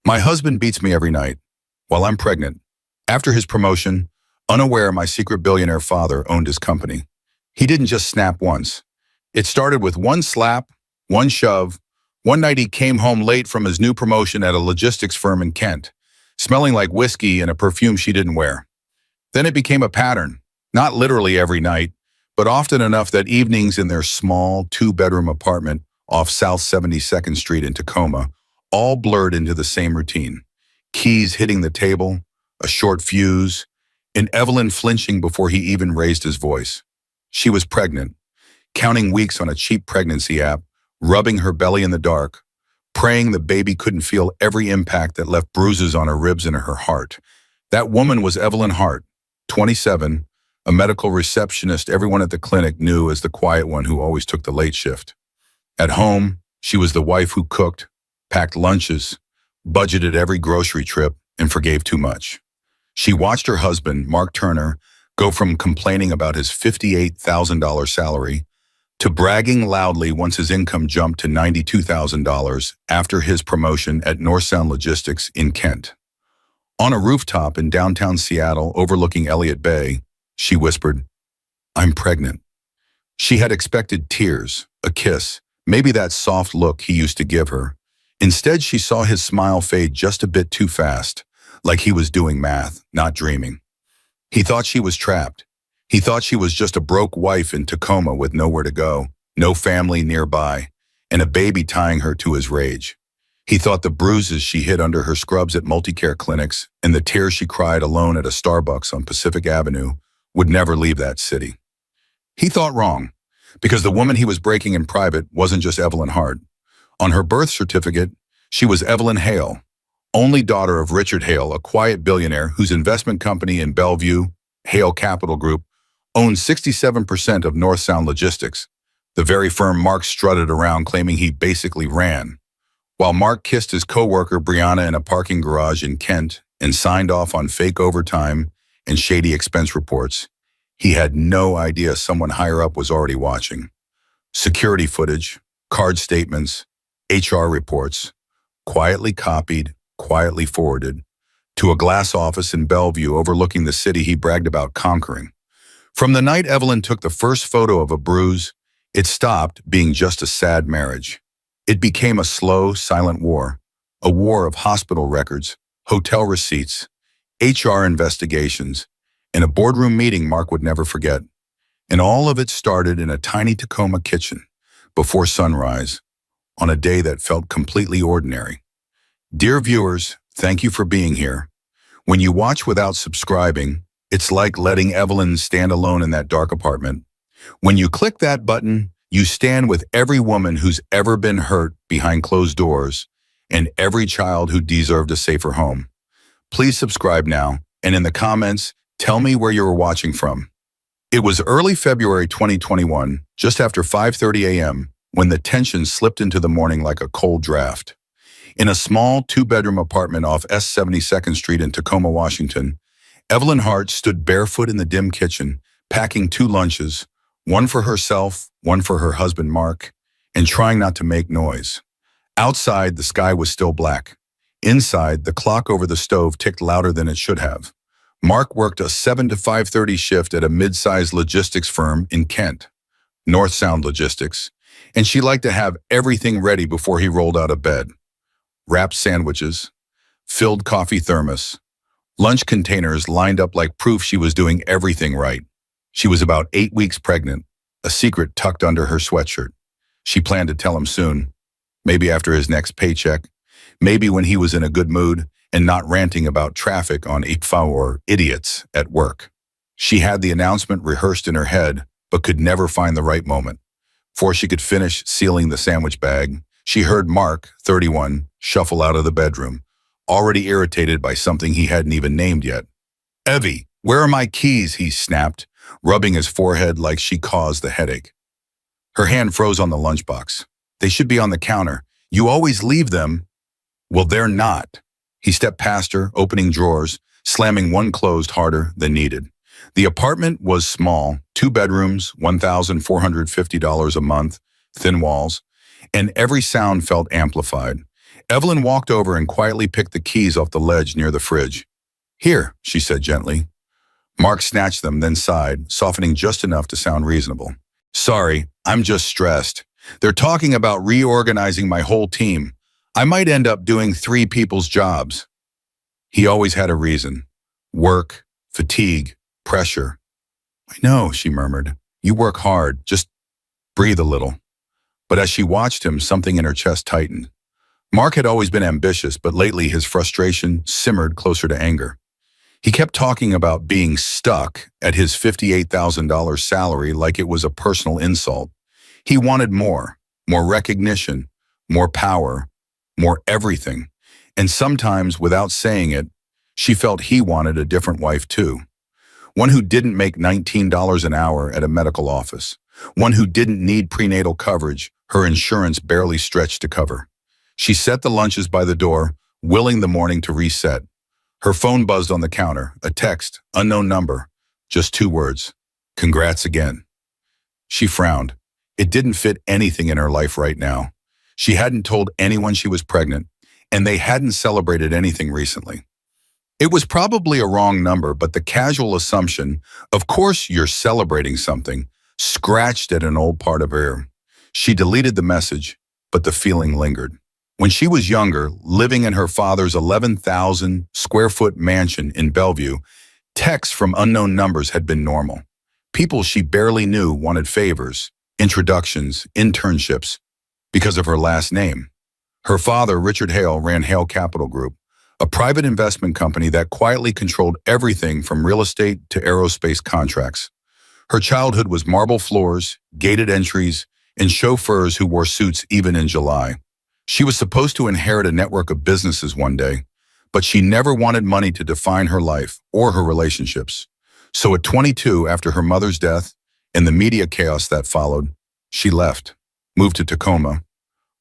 My husband beats me every night while I'm pregnant. After his promotion, unaware my secret billionaire father owned his company. He didn't just snap once. It started with one slap, one shove. One night he came home late from his new promotion at a logistics firm in Kent, smelling like whiskey and a perfume she didn't wear. Then it became a pattern, not literally every night, but often enough that evenings in their small two-bedroom apartment off South 72nd Street in Tacoma all blurred into the same routine. Keys hitting the table, a short fuse, and Evelyn flinching before he even raised his voice. She was pregnant, counting weeks on a cheap pregnancy app, rubbing her belly in the dark, praying the baby couldn't feel every impact that left bruises on her ribs and her heart. That woman was Evelyn Hart, 27, a medical receptionist everyone at the clinic knew as the quiet one who always took the late shift. At home, she was the wife who cooked, packed lunches, budgeted every grocery trip, and forgave too much. She watched her husband, Mark Turner, go from complaining about his $58,000 salary to bragging loudly once his income jumped to $92,000 after his promotion at North Sound Logistics in Kent. On a rooftop in downtown Seattle overlooking Elliott Bay, she whispered, "I'm pregnant." She had expected tears, a kiss, maybe that soft look he used to give her. Instead, she saw his smile fade just a bit too fast, like he was doing math, not dreaming. He thought she was trapped. He thought she was just a broke wife in Tacoma with nowhere to go, no family nearby, and a baby tying her to his rage. He thought the bruises she hid under her scrubs at multi-care clinics and the tears she cried alone at a Starbucks on Pacific Avenue would never leave that city. He thought wrong, because the woman he was breaking in private wasn't just Evelyn Hart. On her birth certificate, she was Evelyn Hale, only daughter of Richard Hale, a quiet billionaire whose investment company in Bellevue, Hale Capital Group, owned 67% of North Sound Logistics, the very firm Mark strutted around claiming he basically ran. While Mark kissed his coworker Brianna in a parking garage in Kent and signed off on fake overtime and shady expense reports, he had no idea someone higher up was already watching. Security footage, card statements, HR reports, quietly copied, quietly forwarded, to a glass office in Bellevue overlooking the city he bragged about conquering. From the night Evelyn took the first photo of a bruise, it stopped being just a sad marriage. It became a slow, silent war, a war of hospital records, hotel receipts, HR investigations, and a boardroom meeting Mark would never forget. And all of it started in a tiny Tacoma kitchen, before sunrise, on a day that felt completely ordinary. Dear viewers, thank you for being here. When you watch without subscribing, it's like letting Evelyn stand alone in that dark apartment. When you click that button, you stand with every woman who's ever been hurt behind closed doors and every child who deserved a safer home. Please subscribe now, and in the comments, tell me where you were watching from. It was early February 2021, just after 5:30 a.m., when the tension slipped into the morning like a cold draft. In a small two-bedroom apartment off S 72nd Street in Tacoma, Washington, Evelyn Hart stood barefoot in the dim kitchen, packing 2 lunches, one for herself, one for her husband Mark, and trying not to make noise. Outside, the sky was still black. Inside, the clock over the stove ticked louder than it should have. Mark worked a 7 to 5:30 shift at a mid-sized logistics firm in Kent, North Sound Logistics, and she liked to have everything ready before he rolled out of bed. Wrapped sandwiches, filled coffee thermos, lunch containers lined up like proof she was doing everything right. She was about 8 weeks pregnant, a secret tucked under her sweatshirt. She planned to tell him soon, maybe after his next paycheck, maybe when he was in a good mood and not ranting about traffic on IPFA or idiots at work. She had the announcement rehearsed in her head, but could never find the right moment. Before she could finish sealing the sandwich bag, she heard Mark, 31, shuffle out of the bedroom, already irritated by something he hadn't even named yet. "Evie, where are my keys?" he snapped, rubbing his forehead like she caused the headache. Her hand froze on the lunchbox. "They should be on the counter. You always leave them." "Well, they're not." He stepped past her, opening drawers, slamming one closed harder than needed. The apartment was small, 2 bedrooms, $1,450 a month, thin walls, and every sound felt amplified. Evelyn walked over and quietly picked the keys off the ledge near the fridge. Here, she said gently. Mark snatched them, then sighed, softening just enough to sound reasonable. Sorry, I'm just stressed. They're talking about reorganizing my whole team. I might end up doing 3 people's jobs. He always had a reason. Work, fatigue, pressure. I know, she murmured. You work hard, just breathe a little. But as she watched him, something in her chest tightened. Mark had always been ambitious, but lately his frustration simmered closer to anger. He kept talking about being stuck at his $58,000 salary like it was a personal insult. He wanted more recognition, more power, more everything. And sometimes, without saying it, she felt he wanted a different wife too. One who didn't make $19 an hour at a medical office. One who didn't need prenatal coverage her insurance barely stretched to cover. She set the lunches by the door, willing the morning to reset. Her phone buzzed on the counter, a text, unknown number, just 2 words. Congrats again. She frowned. It didn't fit anything in her life right now. She hadn't told anyone she was pregnant, and they hadn't celebrated anything recently. It was probably a wrong number, but the casual assumption, of course you're celebrating something, scratched at an old part of her. She deleted the message, but the feeling lingered. When she was younger, living in her father's 11,000 square foot mansion in Bellevue, texts from unknown numbers had been normal. People she barely knew wanted favors, introductions, internships, because of her last name. Her father, Richard Hale, ran Hale Capital Group, a private investment company that quietly controlled everything from real estate to aerospace contracts. Her childhood was marble floors, gated entries, and chauffeurs who wore suits even in July. She was supposed to inherit a network of businesses one day, but she never wanted money to define her life or her relationships. So at 22, after her mother's death and the media chaos that followed, she left, moved to Tacoma,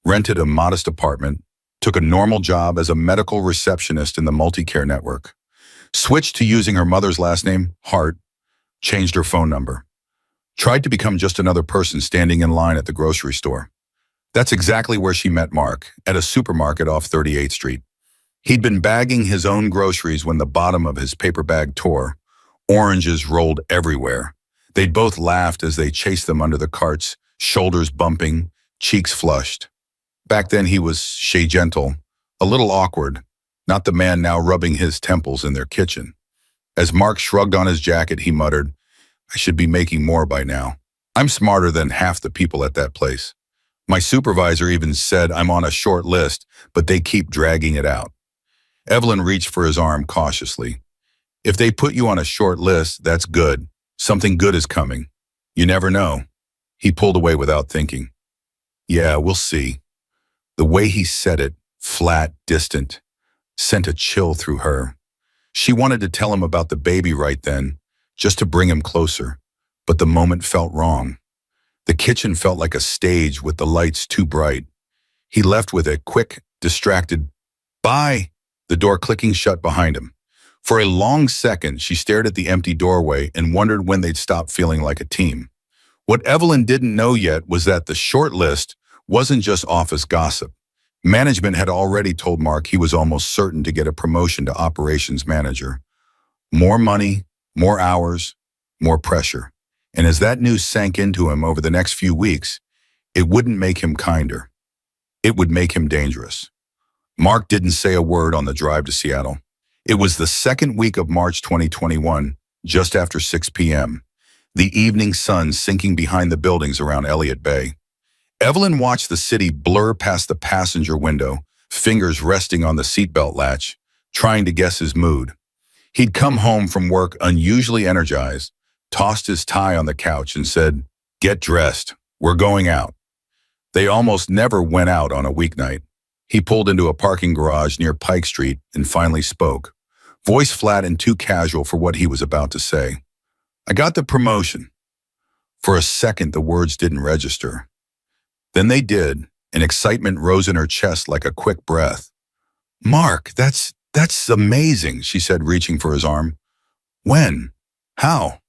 rented a modest apartment, took a normal job as a medical receptionist in the multi-care network, switched to using her mother's last name, Hart, changed her phone number, tried to become just another person standing in line at the grocery store. That's exactly where she met Mark, at a supermarket off 38th Street. He'd been bagging his own groceries when the bottom of his paper bag tore. Oranges rolled everywhere. They'd both laughed as they chased them under the carts, shoulders bumping, cheeks flushed. Back then he was chez gentle, a little awkward, not the man now rubbing his temples in their kitchen. As Mark shrugged on his jacket, he muttered, I should be making more by now. I'm smarter than half the people at that place. My supervisor even said I'm on a short list, but they keep dragging it out. Evelyn reached for his arm cautiously. If they put you on a short list, that's good. Something good is coming. You never know. He pulled away without thinking. Yeah, we'll see. The way he said it, flat, distant, sent a chill through her. She wanted to tell him about the baby right then, just to bring him closer, but the moment felt wrong. The kitchen felt like a stage with the lights too bright. He left with a quick, distracted, bye, the door clicking shut behind him. For a long second, she stared at the empty doorway and wondered when they'd stop feeling like a team. What Evelyn didn't know yet was that the short list wasn't just office gossip. Management had already told Mark he was almost certain to get a promotion to operations manager. More money, more hours, more pressure. And as that news sank into him over the next few weeks, it wouldn't make him kinder. It would make him dangerous. Mark didn't say a word on the drive to Seattle. It was the second week of March 2021, just after 6 p.m., the evening sun sinking behind the buildings around Elliott Bay. Evelyn watched the city blur past the passenger window, fingers resting on the seatbelt latch, trying to guess his mood. He'd come home from work unusually energized, tossed his tie on the couch and said, "Get dressed, we're going out." They almost never went out on a weeknight. He pulled into a parking garage near Pike Street and finally spoke, voice flat and too casual for what he was about to say. I got the promotion. For a second, the words didn't register. Then they did, and excitement rose in her chest like a quick breath. Mark, that's amazing, she said, reaching for his arm. When? How?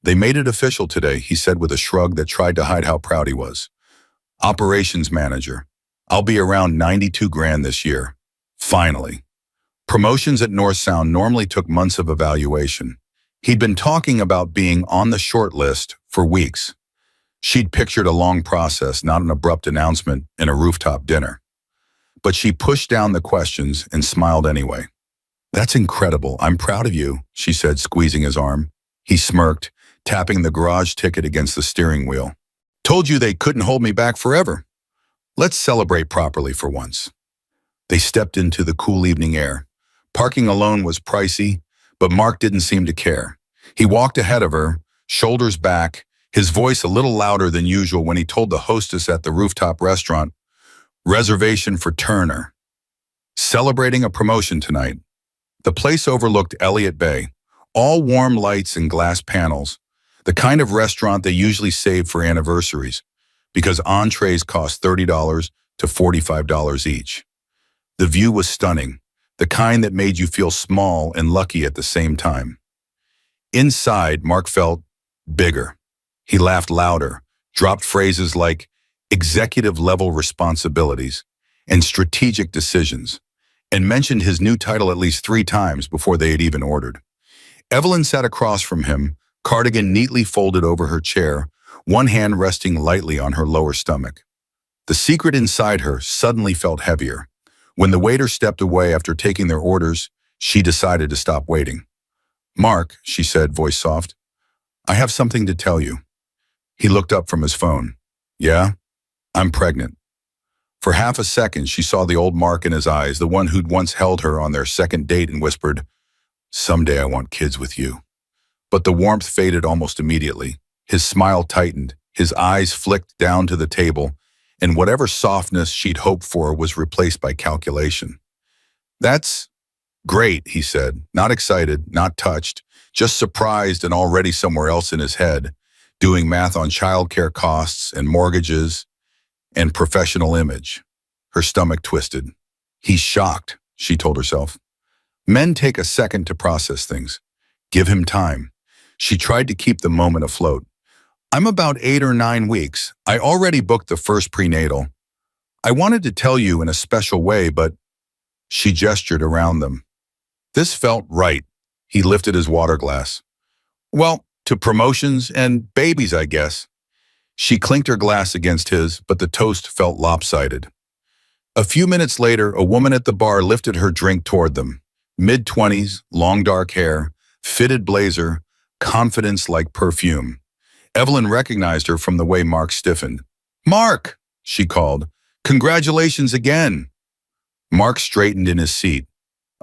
They made it official today, he said with a shrug that tried to hide how proud he was. Operations manager. I'll be around 92 grand this year. Finally. Promotions at North Sound normally took months of evaluation. He'd been talking about being on the short list for weeks. She'd pictured a long process, not an abrupt announcement in a rooftop dinner. But she pushed down the questions and smiled anyway. That's incredible. I'm proud of you, she said, squeezing his arm. He smirked, tapping the garage ticket against the steering wheel. Told you they couldn't hold me back forever. Let's celebrate properly for once. They stepped into the cool evening air. Parking alone was pricey, but Mark didn't seem to care. He walked ahead of her, shoulders back, his voice a little louder than usual when he told the hostess at the rooftop restaurant, reservation for Turner. Celebrating a promotion tonight. The place overlooked Elliott Bay, all warm lights and glass panels, the kind of restaurant they usually save for anniversaries, because entrees cost $30 to $45 each. The view was stunning, the kind that made you feel small and lucky at the same time. Inside, Mark felt bigger. He laughed louder, dropped phrases like executive-level responsibilities and strategic decisions, and mentioned his new title at least 3 times before they had even ordered. Evelyn sat across from him, cardigan neatly folded over her chair, one hand resting lightly on her lower stomach. The secret inside her suddenly felt heavier. When the waiter stepped away after taking their orders, she decided to stop waiting. Mark, she said, voice soft, I have something to tell you. He looked up from his phone. Yeah? I'm pregnant. For half a second, she saw the old Mark in his eyes, the one who'd once held her on their second date, and whispered, someday I want kids with you. But the warmth faded almost immediately. His smile tightened, his eyes flicked down to the table, and whatever softness she'd hoped for was replaced by calculation. That's great, he said, not excited, not touched, just surprised and already somewhere else in his head, doing math on childcare costs and mortgages and professional image. Her stomach twisted. He's shocked, she told herself. Men take a second to process things. Give him time. She tried to keep the moment afloat. I'm about 8 or 9 weeks. I already booked the first prenatal. I wanted to tell you in a special way, but she gestured around them. This felt right. He lifted his water glass. Well, to promotions and babies, I guess. She clinked her glass against his, but the toast felt lopsided. A few minutes later, a woman at the bar lifted her drink toward them. Mid-20s, long dark hair, fitted blazer, confidence like perfume. Evelyn recognized her from the way Mark stiffened. Mark, she called. Congratulations again. Mark straightened in his seat.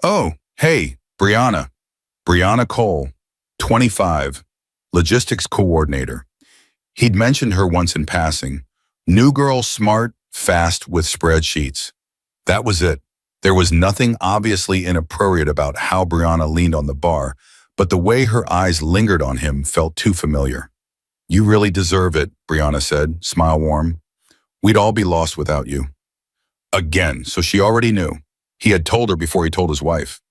Oh, hey, Brianna. Brianna Cole, 25, logistics coordinator. He'd mentioned her once in passing. New girl, smart, fast with spreadsheets. That was it. There was nothing obviously inappropriate about how Brianna leaned on the bar, but the way her eyes lingered on him felt too familiar. You really deserve it, Brianna said, smile warm. We'd all be lost without you. Again, so she already knew. He had told her before he told his wife.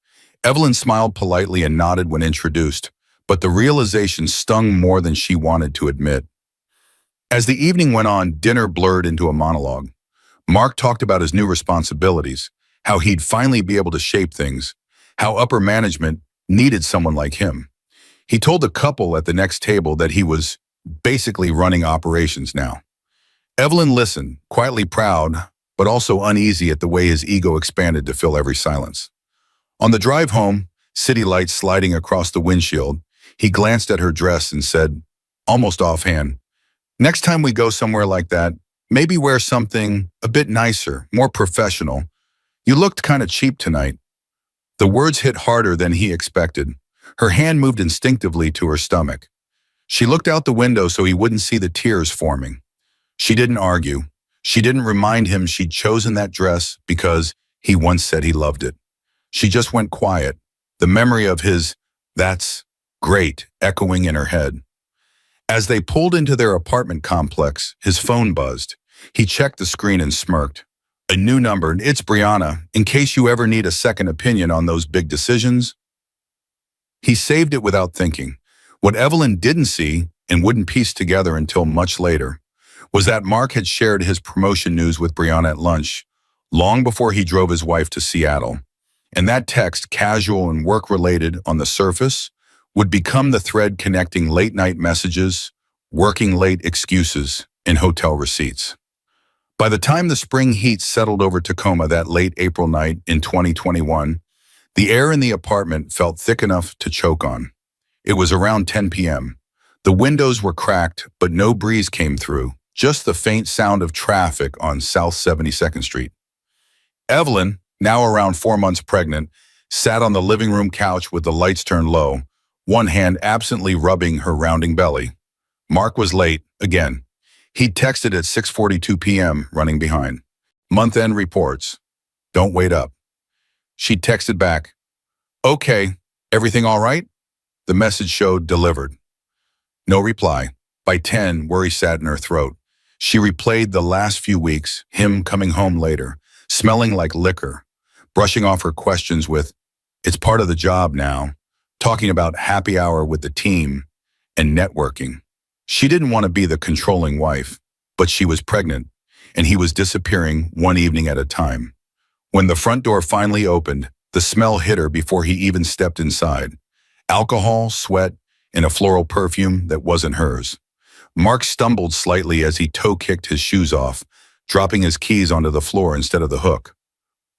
Evelyn smiled politely and nodded when introduced, but the realization stung more than she wanted to admit. As the evening went on, dinner blurred into a monologue. Mark talked about his new responsibilities, how he'd finally be able to shape things, how upper management needed someone like him. He told the couple at the next table that he was basically running operations now. Evelyn listened, quietly proud, but also uneasy at the way his ego expanded to fill every silence. On the drive home, city lights sliding across the windshield, he glanced at her dress and said, almost offhand, next time we go somewhere like that, maybe wear something a bit nicer, more professional. You looked kind of cheap tonight. The words hit harder than he expected. Her hand moved instinctively to her stomach. She looked out the window so he wouldn't see the tears forming. She didn't argue. She didn't remind him she'd chosen that dress because he once said he loved it. She just went quiet, the memory of his, that's great, echoing in her head. As they pulled into their apartment complex, his phone buzzed. He checked the screen and smirked. A new number, it's Brianna, in case you ever need a second opinion on those big decisions. He saved it without thinking. What Evelyn didn't see, and wouldn't piece together until much later, was that Mark had shared his promotion news with Brianna at lunch, long before he drove his wife to Seattle. And that text, casual and work-related on the surface, would become the thread connecting late-night messages, working late excuses, and hotel receipts. By the time the spring heat settled over Tacoma that late April night in 2021, the air in the apartment felt thick enough to choke on. It was around 10 p.m. The windows were cracked, but no breeze came through, just the faint sound of traffic on South 72nd Street. Evelyn, now around 4 months pregnant, sat on the living room couch with the lights turned low, one hand absently rubbing her rounding belly. Mark was late, again. He'd texted at 6:42 p.m., running behind. Month-end reports. Don't wait up. She texted back, "Okay, everything all right?" The message showed delivered. No reply. By 10, worry sat in her throat. She replayed the last few weeks, him coming home later, smelling like liquor, brushing off her questions with, "It's part of the job now," talking about happy hour with the team and networking. She didn't want to be the controlling wife, but she was pregnant, and he was disappearing one evening at a time. When the front door finally opened, the smell hit her before he even stepped inside. Alcohol, sweat, and a floral perfume that wasn't hers. Mark stumbled slightly as he toe-kicked his shoes off, dropping his keys onto the floor instead of the hook.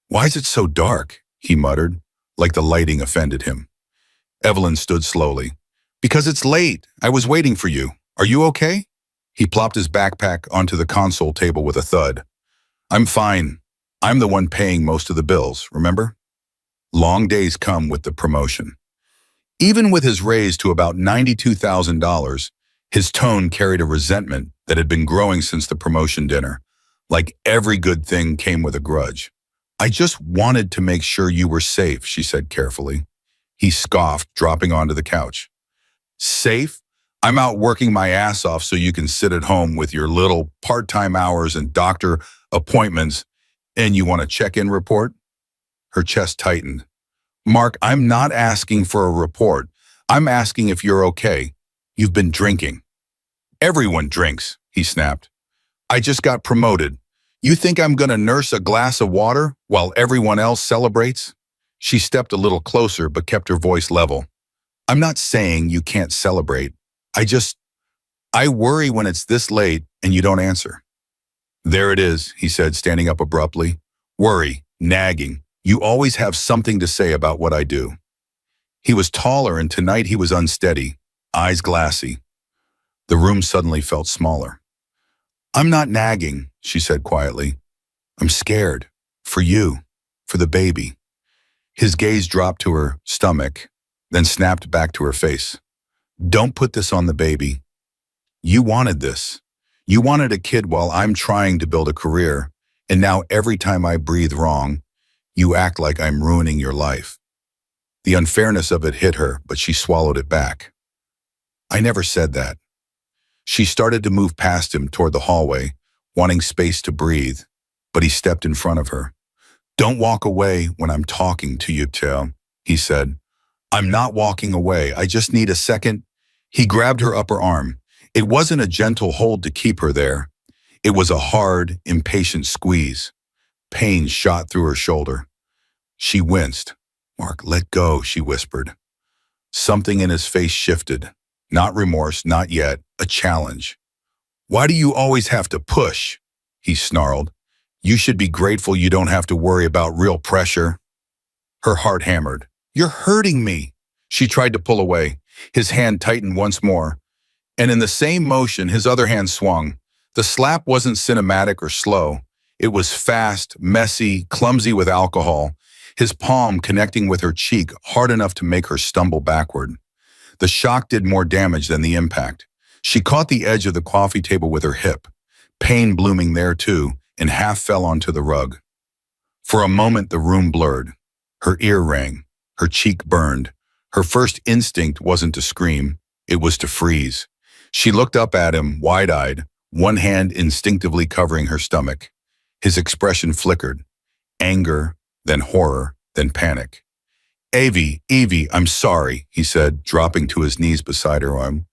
"Why is it so dark?" he muttered, like the lighting offended him. Evelyn stood slowly. "Because it's late. I was waiting for you. Are you okay?" He plopped his backpack onto the console table with a thud. "I'm fine. I'm the one paying most of the bills, remember?" Long days come with the promotion. Even with his raise to about $92,000, his tone carried a resentment that had been growing since the promotion dinner. Like every good thing came with a grudge. "I just wanted to make sure you were safe," she said carefully. He scoffed, dropping onto the couch. "Safe? I'm out working my ass off so you can sit at home with your little part-time hours and doctor appointments, and you want a check-in report?" Her chest tightened. "Mark, I'm not asking for a report. I'm asking if you're okay. You've been drinking." "Everyone drinks," he snapped. "I just got promoted. You think I'm gonna nurse a glass of water while everyone else celebrates?" She stepped a little closer but kept her voice level. "I'm not saying you can't celebrate. I worry when it's this late and you don't answer." "There it is," he said, standing up abruptly. "Worry, nagging. You always have something to say about what I do." He was taller, and tonight he was unsteady, eyes glassy. The room suddenly felt smaller. "I'm not nagging," she said quietly. "I'm scared. For you. For the baby." His gaze dropped to her stomach, then snapped back to her face. "Don't put this on the baby. You wanted this. You wanted a kid while I'm trying to build a career, and now every time I breathe wrong, you act like I'm ruining your life." The unfairness of it hit her, but she swallowed it back. "I never said that." She started to move past him toward the hallway, wanting space to breathe, but he stepped in front of her. "Don't walk away when I'm talking to you, Teo," he said. "I'm not walking away. I just need a second." He grabbed her upper arm. It wasn't a gentle hold to keep her there. It was a hard, impatient squeeze. Pain shot through her shoulder. She winced. "Mark, let go," she whispered. Something in his face shifted. Not remorse, not yet, a challenge. "Why do you always have to push?" he snarled. "You should be grateful you don't have to worry about real pressure." Her heart hammered. "You're hurting me." She tried to pull away. His hand tightened once more, and in the same motion, his other hand swung. The slap wasn't cinematic or slow. It was fast, messy, clumsy with alcohol, his palm connecting with her cheek hard enough to make her stumble backward. The shock did more damage than the impact. She caught the edge of the coffee table with her hip, pain blooming there too, and half fell onto the rug. For a moment, the room blurred. Her ear rang. Her cheek burned. Her first instinct wasn't to scream. It was to freeze. She looked up at him, wide-eyed, one hand instinctively covering her stomach. His expression flickered. Anger, then horror, then panic. Evie, I'm sorry," he said, dropping to his knees beside her arm.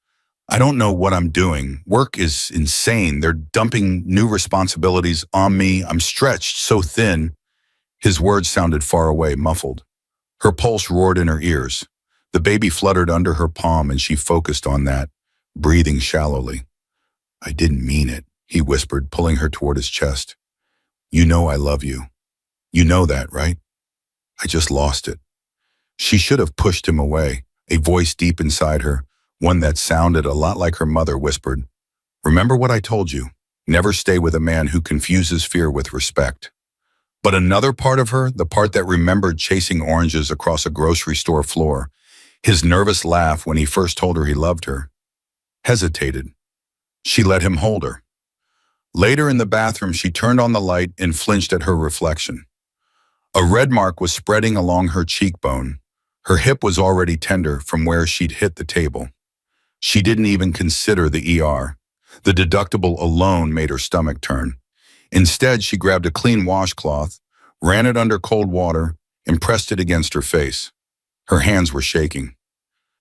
I don't know what I'm doing. Work is insane. They're dumping new responsibilities on me. I'm stretched so thin. His words sounded far away, muffled. Her pulse roared in her ears. The baby fluttered under her palm and she focused on that, breathing shallowly. I didn't mean it, he whispered, pulling her toward his chest. You know I love you. You know that, right? I just lost it. She should have pushed him away. A voice deep inside her, one that sounded a lot like her mother, whispered, Remember what I told you. Never stay with a man who confuses fear with respect. But another part of her, the part that remembered chasing oranges across a grocery store floor, his nervous laugh when he first told her he loved her, hesitated. She let him hold her. Later in the bathroom, she turned on the light and flinched at her reflection. A red mark was spreading along her cheekbone. Her hip was already tender from where she'd hit the table. She didn't even consider the ER. The deductible alone made her stomach turn. Instead, she grabbed a clean washcloth, ran it under cold water, and pressed it against her face. Her hands were shaking.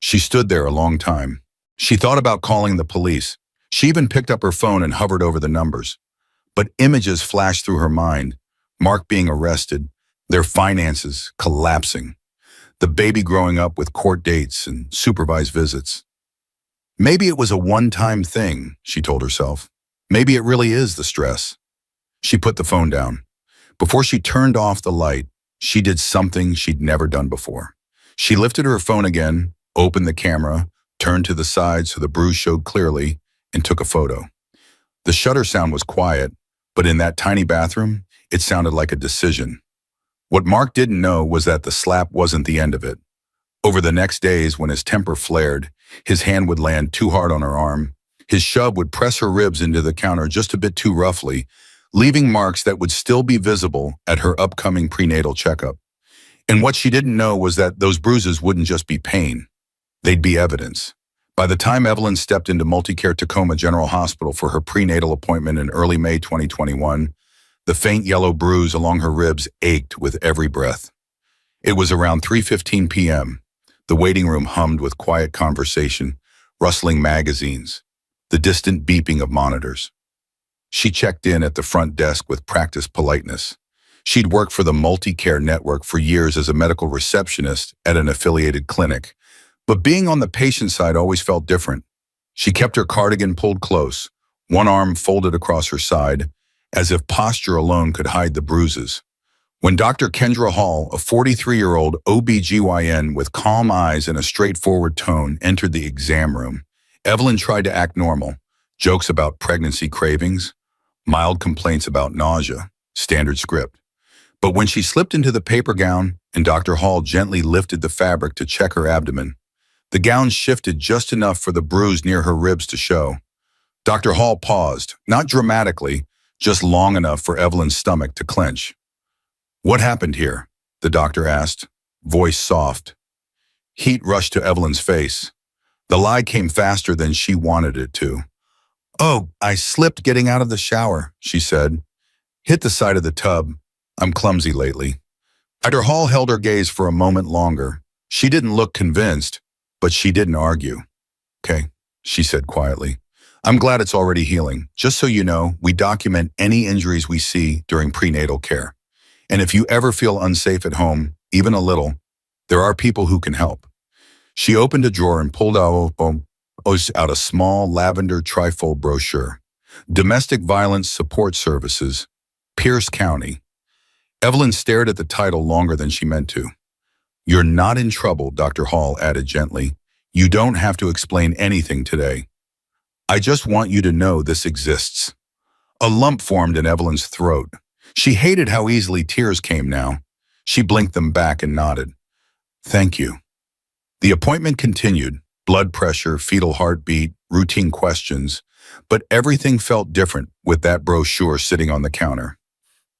She stood there a long time. She thought about calling the police. She even picked up her phone and hovered over the numbers. But images flashed through her mind. Mark being arrested, their finances collapsing, the baby growing up with court dates and supervised visits. Maybe it was a one-time thing, she told herself. Maybe it really is the stress. She put the phone down. Before she turned off the light, she did something she'd never done before. She lifted her phone again, opened the camera, turned to the side so the bruise showed clearly, and took a photo. The shutter sound was quiet, but in that tiny bathroom, it sounded like a decision. What Mark didn't know was that the slap wasn't the end of it. Over the next days, when his temper flared, his hand would land too hard on her arm. His shove would press her ribs into the counter just a bit too roughly, leaving marks that would still be visible at her upcoming prenatal checkup. And what she didn't know was that those bruises wouldn't just be pain. They'd be evidence. By the time Evelyn stepped into Multicare Tacoma General Hospital for her prenatal appointment in early May 2021, the faint yellow bruise along her ribs ached with every breath. It was around 3:15 p.m. The waiting room hummed with quiet conversation, rustling magazines, the distant beeping of monitors. She checked in at the front desk with practiced politeness. She'd worked for the Multicare network for years as a medical receptionist at an affiliated clinic, but being on the patient side always felt different. She kept her cardigan pulled close, one arm folded across her side, as if posture alone could hide the bruises. When Dr. Kendra Hall, a 43-year-old OB/GYN with calm eyes and a straightforward tone, entered the exam room, Evelyn tried to act normal. Jokes about pregnancy cravings, mild complaints about nausea, standard script. But when she slipped into the paper gown and Dr. Hall gently lifted the fabric to check her abdomen, the gown shifted just enough for the bruise near her ribs to show. Dr. Hall paused, not dramatically, just long enough for Evelyn's stomach to clench. What happened here? The doctor asked, voice soft. Heat rushed to Evelyn's face. The lie came faster than she wanted it to. Oh, I slipped getting out of the shower, she said. Hit the side of the tub. I'm clumsy lately. Dr. Hall held her gaze for a moment longer. She didn't look convinced, but she didn't argue. Okay, she said quietly. I'm glad it's already healing. Just so you know, we document any injuries we see during prenatal care. And if you ever feel unsafe at home, even a little, there are people who can help. She opened a drawer and pulled out a small lavender trifold brochure. Domestic Violence Support Services, Pierce County. Evelyn stared at the title longer than she meant to. You're not in trouble, Dr. Hall added gently. You don't have to explain anything today. I just want you to know this exists. A lump formed in Evelyn's throat. She hated how easily tears came now. She blinked them back and nodded. Thank you. The appointment continued. Blood pressure, fetal heartbeat, routine questions. But everything felt different with that brochure sitting on the counter.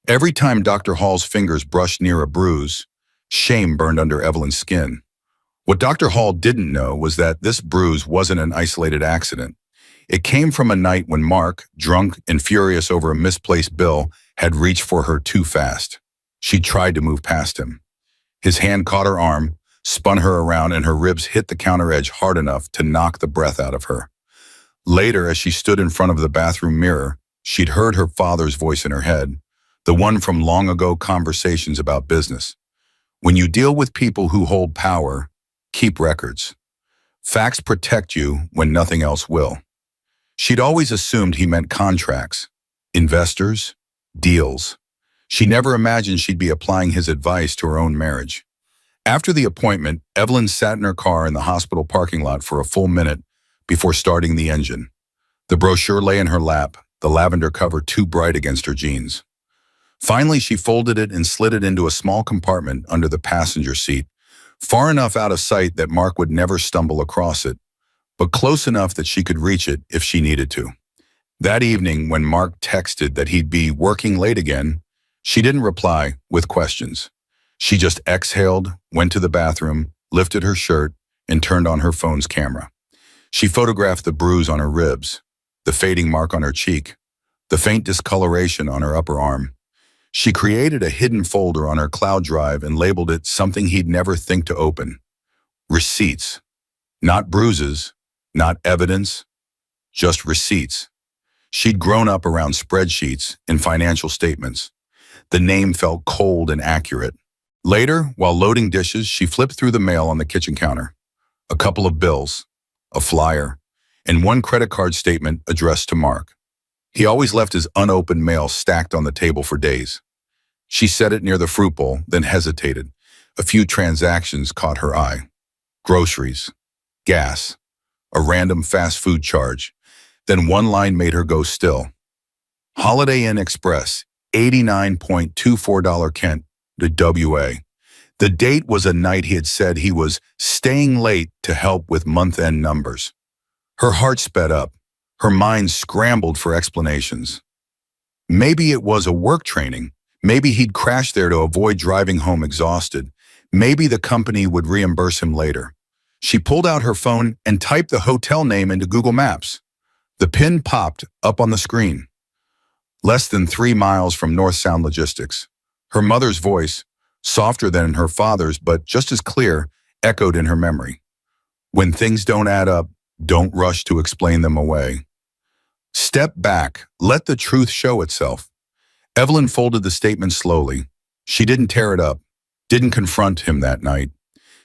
Every time Dr. Hall's fingers brushed near a bruise, shame burned under Evelyn's skin. What Dr. Hall didn't know was that this bruise wasn't an isolated accident. It came from a night when Mark, drunk and furious over a misplaced bill, had reached for her too fast. She tried to move past him. His hand caught her arm, spun her around, and her ribs hit the counter edge hard enough to knock the breath out of her. Later, as she stood in front of the bathroom mirror, she'd heard her father's voice in her head, the one from long ago conversations about business. When you deal with people who hold power, keep records. Facts protect you when nothing else will. She'd always assumed he meant contracts, investors, deals. She never imagined she'd be applying his advice to her own marriage. After the appointment, Evelyn sat in her car in the hospital parking lot for a full minute before starting the engine. The brochure lay in her lap, the lavender cover too bright against her jeans. Finally, she folded it and slid it into a small compartment under the passenger seat, far enough out of sight that Mark would never stumble across it, but close enough that she could reach it if she needed to. That evening, when Mark texted that he'd be working late again, she didn't reply with questions. She just exhaled, went to the bathroom, lifted her shirt, and turned on her phone's camera. She photographed the bruise on her ribs, the fading mark on her cheek, the faint discoloration on her upper arm. She created a hidden folder on her cloud drive and labeled it something he'd never think to open. Receipts. Not bruises, not evidence, just receipts. She'd grown up around spreadsheets and financial statements. The name felt cold and accurate. Later, while loading dishes, she flipped through the mail on the kitchen counter. A couple of bills, a flyer, and one credit card statement addressed to Mark. He always left his unopened mail stacked on the table for days. She set it near the fruit bowl, then hesitated. A few transactions caught her eye. Groceries, gas, a random fast food charge. Then one line made her go still. Holiday Inn Express, $89.24 Kent to WA. The date was a night he had said he was staying late to help with month-end numbers. Her heart sped up. Her mind scrambled for explanations. Maybe it was a work training. Maybe he'd crashed there to avoid driving home exhausted. Maybe the company would reimburse him later. She pulled out her phone and typed the hotel name into Google Maps. The pin popped up on the screen. Less than 3 miles from North Sound Logistics. Her mother's voice, softer than her father's but just as clear, echoed in her memory. When things don't add up, don't rush to explain them away. Step back, let the truth show itself. Evelyn folded the statement slowly. She didn't tear it up, didn't confront him that night.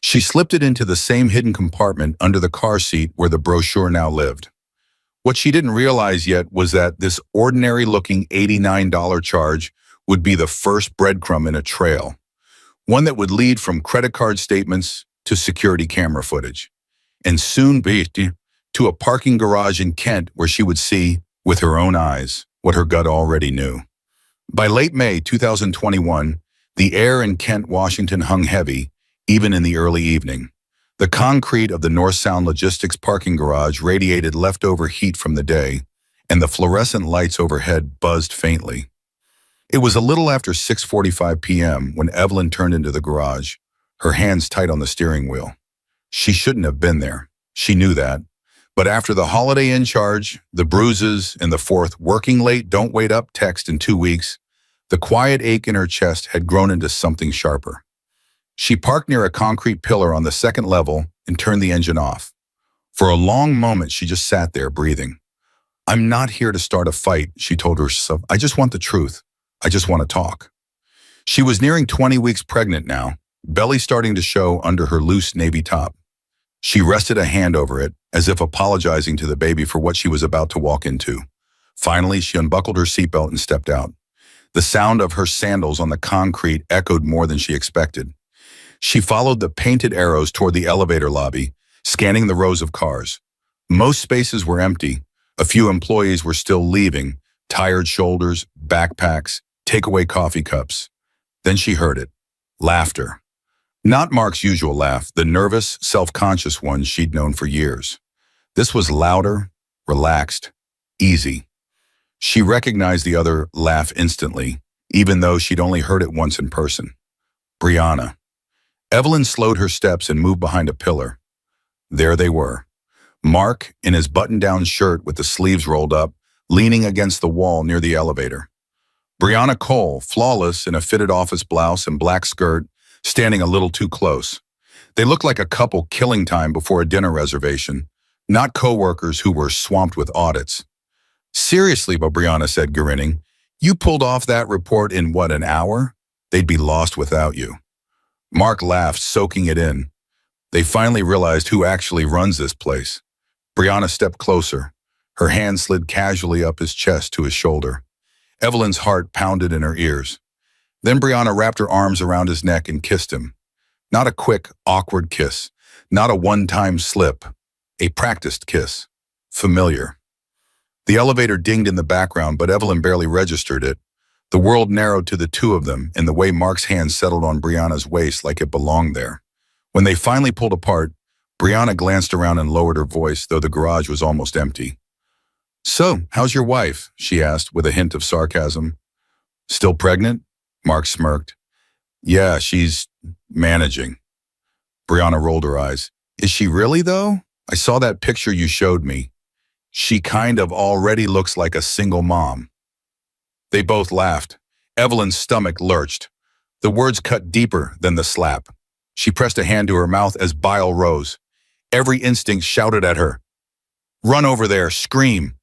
She slipped it into the same hidden compartment under the car seat where the brochure now lived. What she didn't realize yet was that this ordinary-looking $89 charge would be the first breadcrumb in a trail, one that would lead from credit card statements to security camera footage, and soon be to a parking garage in Kent where she would see, with her own eyes, what her gut already knew. By late May 2021, the air in Kent, Washington hung heavy, even in the early evening. The concrete of the North Sound Logistics parking garage radiated leftover heat from the day, and the fluorescent lights overhead buzzed faintly. It was a little after 6:45 p.m. when Evelyn turned into the garage, her hands tight on the steering wheel. She shouldn't have been there. She knew that. But after the Holiday Inn charge, the bruises, and the fourth working late, don't wait up text in 2 weeks, the quiet ache in her chest had grown into something sharper. She parked near a concrete pillar on the second level and turned the engine off. For a long moment, she just sat there, breathing. I'm not here to start a fight, she told herself. I just want the truth. I just want to talk. She was nearing 20 weeks pregnant now, belly starting to show under her loose navy top. She rested a hand over it, as if apologizing to the baby for what she was about to walk into. Finally, she unbuckled her seatbelt and stepped out. The sound of her sandals on the concrete echoed more than she expected. She followed the painted arrows toward the elevator lobby, scanning the rows of cars. Most spaces were empty. A few employees were still leaving, tired shoulders, backpacks, takeaway coffee cups. Then she heard it. Laughter. Not Mark's usual laugh, the nervous, self-conscious one she'd known for years. This was louder, relaxed, easy. She recognized the other laugh instantly, even though she'd only heard it once in person. Brianna. Evelyn slowed her steps and moved behind a pillar. There they were. Mark, in his button-down shirt with the sleeves rolled up, leaning against the wall near the elevator. Brianna Cole, flawless in a fitted office blouse and black skirt, standing a little too close. They looked like a couple killing time before a dinner reservation. not coworkers who were swamped with audits. Seriously, Brianna said, grinning. You pulled off that report in what, an hour? They'd be lost without you. Mark laughed, soaking it in. They finally realized who actually runs this place. Brianna stepped closer. Her hand slid casually up his chest to his shoulder. Evelyn's heart pounded in her ears. Then Brianna wrapped her arms around his neck and kissed him. Not a quick, awkward kiss. Not a one-time slip. A practiced kiss. Familiar. The elevator dinged in the background, but Evelyn barely registered it. The world narrowed to the two of them, and the way Mark's hand settled on Brianna's waist like it belonged there. When they finally pulled apart, Brianna glanced around and lowered her voice, though the garage was almost empty. So, how's your wife? She asked, with a hint of sarcasm. Still pregnant? Mark smirked. Yeah, she's managing. Brianna rolled her eyes. Is she really, though? I saw that picture you showed me. She kind of already looks like a single mom. They both laughed. Evelyn's stomach lurched. The words cut deeper than the slap. She pressed a hand to her mouth as bile rose. Every instinct shouted at her. Run over there, scream,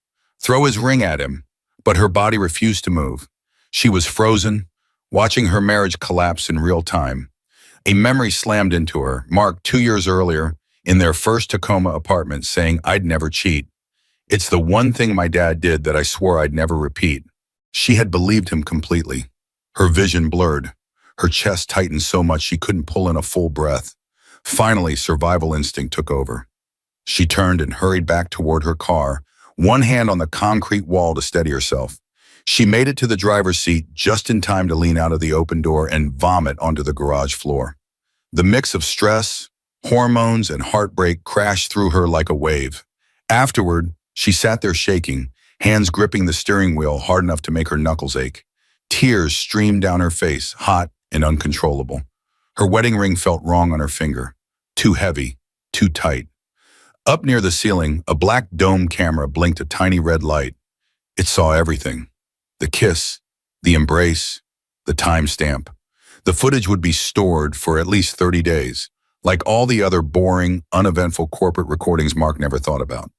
throw his ring at him. But her body refused to move. She was frozen, watching her marriage collapse in real time. A memory slammed into her, Mark 2 years earlier, in their first Tacoma apartment, saying, I'd never cheat. It's the one thing my dad did that I swore I'd never repeat. She had believed him completely. Her vision blurred. Her chest tightened so much she couldn't pull in a full breath. Finally, survival instinct took over. She turned and hurried back toward her car, one hand on the concrete wall to steady herself. She made it to the driver's seat just in time to lean out of the open door and vomit onto the garage floor. The mix of stress, hormones, and heartbreak crashed through her like a wave. Afterward, she sat there shaking, hands gripping the steering wheel hard enough to make her knuckles ache. Tears streamed down her face, hot and uncontrollable. Her wedding ring felt wrong on her finger. Too heavy, too tight. Up near the ceiling, a black dome camera blinked a tiny red light. It saw everything. The kiss, the embrace, the timestamp. The footage would be stored for at least 30 days, like all the other boring, uneventful corporate recordings Mark never thought about.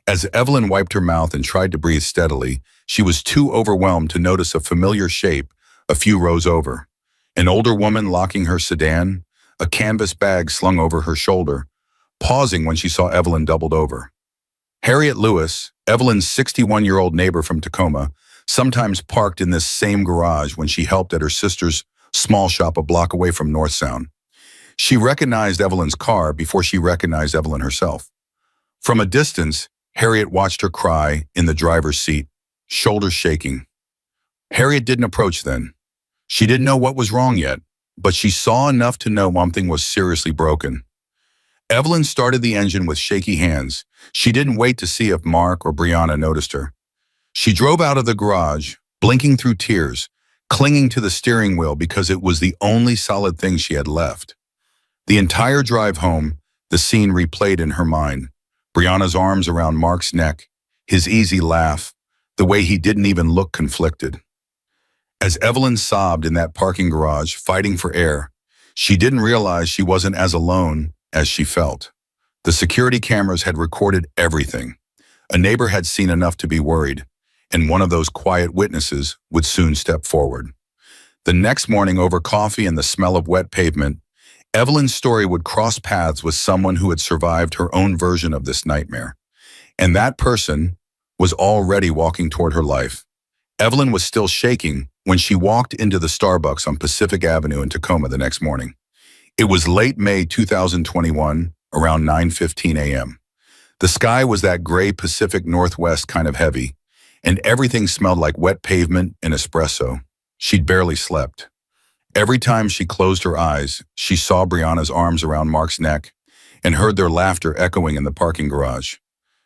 As Evelyn wiped her mouth and tried to breathe steadily, she was too overwhelmed to notice a familiar shape a few rows over. An older woman locking her sedan, a canvas bag slung over her shoulder, pausing when she saw Evelyn doubled over. Harriet Lewis, Evelyn's 61-year-old neighbor from Tacoma, sometimes parked in this same garage when she helped at her sister's small shop a block away from North Sound. She recognized Evelyn's car before she recognized Evelyn herself. From a distance, Harriet watched her cry in the driver's seat, shoulders shaking. Harriet didn't approach then. She didn't know what was wrong yet, but she saw enough to know something was seriously broken. Evelyn started the engine with shaky hands. She didn't wait to see if Mark or Brianna noticed her. She drove out of the garage, blinking through tears, clinging to the steering wheel because it was the only solid thing she had left. The entire drive home, the scene replayed in her mind. Brianna's arms around Mark's neck, his easy laugh, the way he didn't even look conflicted. As Evelyn sobbed in that parking garage, fighting for air, she didn't realize she wasn't as alone as she felt. The security cameras had recorded everything. A neighbor had seen enough to be worried, and one of those quiet witnesses would soon step forward. The next morning, over coffee and the smell of wet pavement, Evelyn's story would cross paths with someone who had survived her own version of this nightmare. And that person was already walking toward her life. Evelyn was still shaking when she walked into the Starbucks on Pacific Avenue in Tacoma the next morning. It was late May 2021, around 9:15 a.m. The sky was that gray Pacific Northwest kind of heavy, and everything smelled like wet pavement and espresso. She'd barely slept. Every time she closed her eyes, she saw Brianna's arms around Mark's neck and heard their laughter echoing in the parking garage.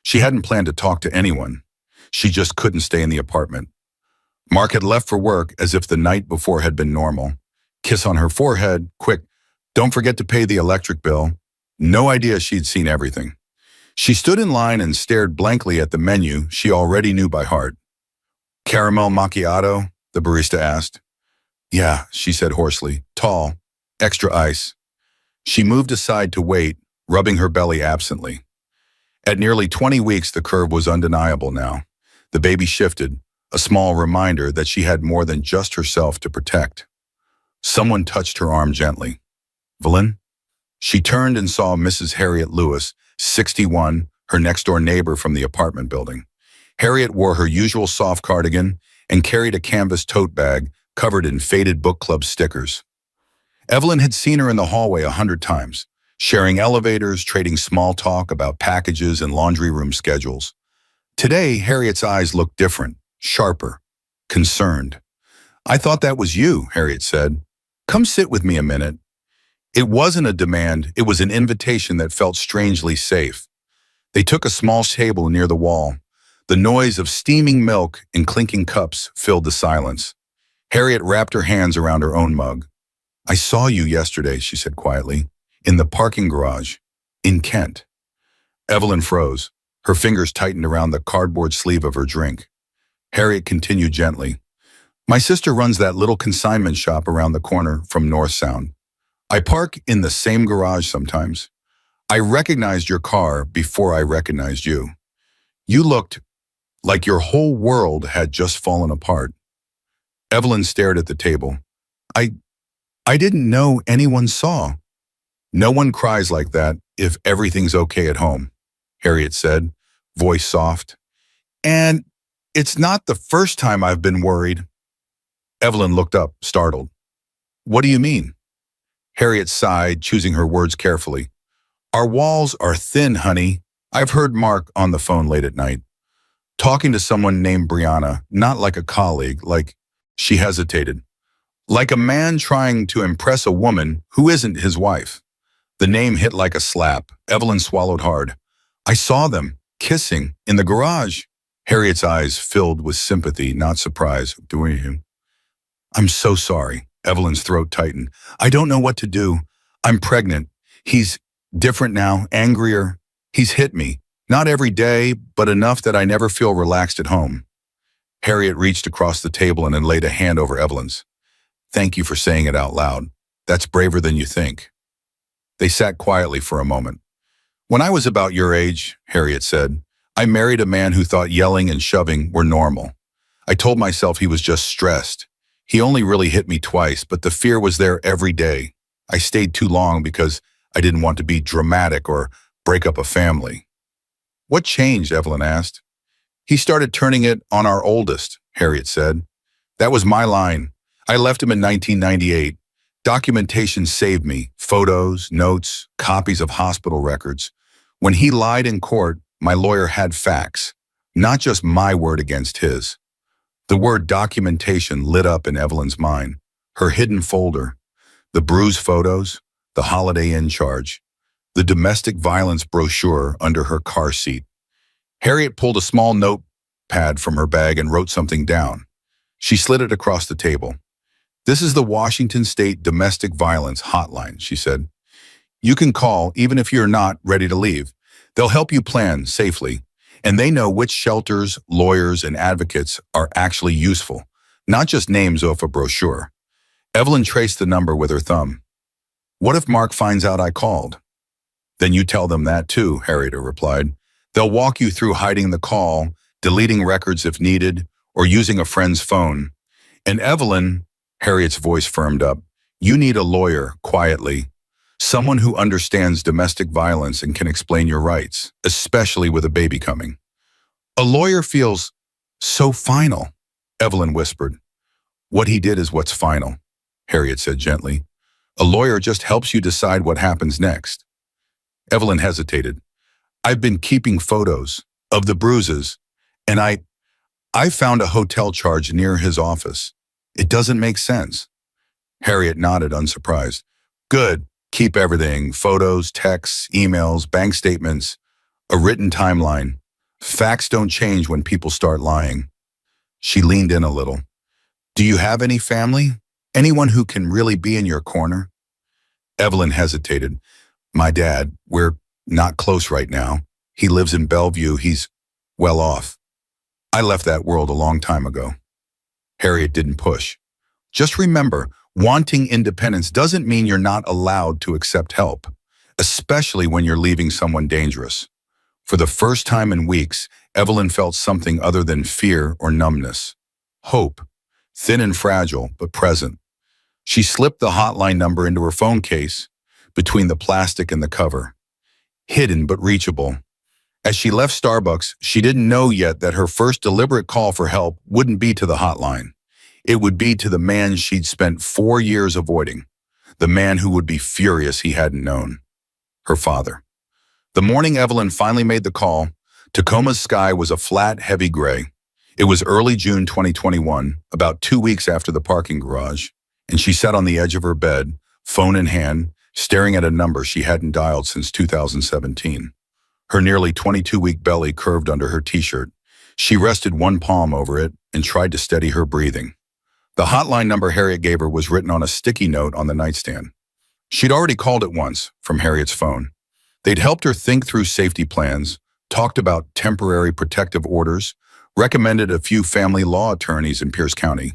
She hadn't planned to talk to anyone. She just couldn't stay in the apartment. Mark had left for work as if the night before had been normal. Kiss on her forehead, quick, don't forget to pay the electric bill. No idea she'd seen everything. She stood in line and stared blankly at the menu she already knew by heart. Caramel macchiato? The barista asked. Yeah, she said hoarsely. Tall, extra ice. She moved aside to wait, rubbing her belly absently. At nearly 20 weeks, the curve was undeniable now. The baby shifted, a small reminder that she had more than just herself to protect. Someone touched her arm gently. "Evelyn?" She turned and saw Mrs. Harriet Lewis, 61, her next-door neighbor from the apartment building. Harriet wore her usual soft cardigan and carried a canvas tote bag covered in faded book club stickers. Evelyn had seen her in the hallway 100 times, sharing elevators, trading small talk about packages and laundry room schedules. Today, Harriet's eyes looked different, sharper, concerned. "I thought that was you," Harriet said. "Come sit with me a minute." It wasn't a demand, it was an invitation that felt strangely safe. They took a small table near the wall. The noise of steaming milk and clinking cups filled the silence. Harriet wrapped her hands around her own mug. "I saw you yesterday," she said quietly, "in the parking garage, in Kent." Evelyn froze. Her fingers tightened around the cardboard sleeve of her drink. Harriet continued gently. "My sister runs that little consignment shop around the corner from North Sound. I park in the same garage sometimes. I recognized your car before I recognized you. You looked like your whole world had just fallen apart." Evelyn stared at the table. I I didn't know anyone saw." "No one cries like that if everything's okay at home," Harriet said, voice soft. "And it's not the first time I've been worried." Evelyn looked up, startled. "What do you mean?" Harriet sighed, choosing her words carefully. "Our walls are thin, honey. I've heard Mark on the phone late at night, talking to someone named Brianna, not like a colleague, like—" She hesitated. "Like a man trying to impress a woman who isn't his wife." The name hit like a slap. Evelyn swallowed hard. "I saw them, kissing, in the garage." Harriet's eyes filled with sympathy, not surprise. "I'm so sorry." Evelyn's throat tightened. "I don't know what to do. I'm pregnant. He's different now, angrier. He's hit me. Not every day, but enough that I never feel relaxed at home." Harriet reached across the table and then laid a hand over Evelyn's. "Thank you for saying it out loud. That's braver than you think." They sat quietly for a moment. "When I was about your age," Harriet said, "I married a man who thought yelling and shoving were normal. I told myself he was just stressed. He only really hit me twice, but the fear was there every day. I stayed too long because I didn't want to be dramatic or break up a family." "What changed?" Evelyn asked. "He started turning it on our oldest," Harriet said. "That was my line. I left him in 1998. Documentation saved me, photos, notes, copies of hospital records. When he lied in court, my lawyer had facts, not just my word against his." The word documentation lit up in Evelyn's mind, her hidden folder, the bruise photos, the Holiday Inn charge, the domestic violence brochure under her car seat. Harriet pulled a small notepad from her bag and wrote something down. She slid it across the table. "This is the Washington State Domestic Violence Hotline," she said. "You can call even if you're not ready to leave. They'll help you plan safely. And they know which shelters, lawyers, and advocates are actually useful, not just names off a brochure." Evelyn traced the number with her thumb. "What if Mark finds out I called?" "Then you tell them that too," Harriet replied. "They'll walk you through hiding the call, deleting records if needed, or using a friend's phone. And Evelyn," Harriet's voice firmed up, "you need a lawyer, quietly. Someone who understands domestic violence and can explain your rights, especially with a baby coming." "A lawyer feels so final," Evelyn whispered. "What he did is what's final," Harriet said gently. "A lawyer just helps you decide what happens next." Evelyn hesitated. "I've been keeping photos of the bruises, and I found a hotel charge near his office. It doesn't make sense." Harriet nodded, unsurprised. "Good. Keep everything, photos, texts, emails, bank statements, a written timeline. Facts don't change when people start lying." She leaned in a little. "Do you have any family? Anyone who can really be in your corner?" Evelyn hesitated. "My dad, we're not close right now. He lives in Bellevue. He's well off. I left that world a long time ago." Harriet didn't push. "Just remember, wanting independence doesn't mean you're not allowed to accept help, especially when you're leaving someone dangerous. For the first time in weeks, Evelyn felt something other than fear or numbness. Hope, thin and fragile, but present. She slipped the hotline number into her phone case, between the plastic and the cover. Hidden but reachable. As she left Starbucks, she didn't know yet that her first deliberate call for help wouldn't be to the hotline. It would be to the man she'd spent 4 years avoiding. The man who would be furious he hadn't known. Her father. The morning Evelyn finally made the call, Tacoma's sky was a flat, heavy gray. It was early June 2021, about 2 weeks after the parking garage, and she sat on the edge of her bed, phone in hand, staring at a number she hadn't dialed since 2017. Her nearly 22-week belly curved under her t-shirt. She rested one palm over it and tried to steady her breathing. The hotline number Harriet gave her was written on a sticky note on the nightstand. She'd already called it once, from Harriet's phone. They'd helped her think through safety plans, talked about temporary protective orders, recommended a few family law attorneys in Pierce County.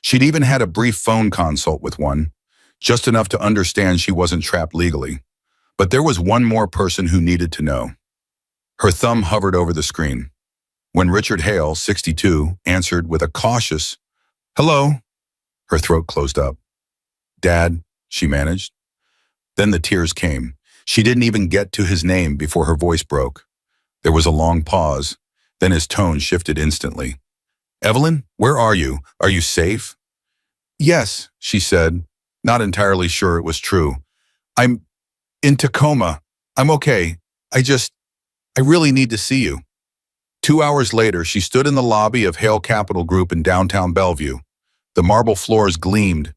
She'd even had a brief phone consult with one, just enough to understand she wasn't trapped legally. But there was one more person who needed to know. Her thumb hovered over the screen. When Richard Hale, 62, answered with a cautious, "Hello," her throat closed up. "Dad," she managed. Then the tears came. She didn't even get to his name before her voice broke. There was a long pause, then his tone shifted instantly. "Evelyn, where are you? Are you safe?" "Yes," she said, not entirely sure it was true. "I'm in Tacoma. I'm okay. I really need to see you." 2 hours later, she stood in the lobby of Hale Capital Group in downtown Bellevue. The marble floors gleamed.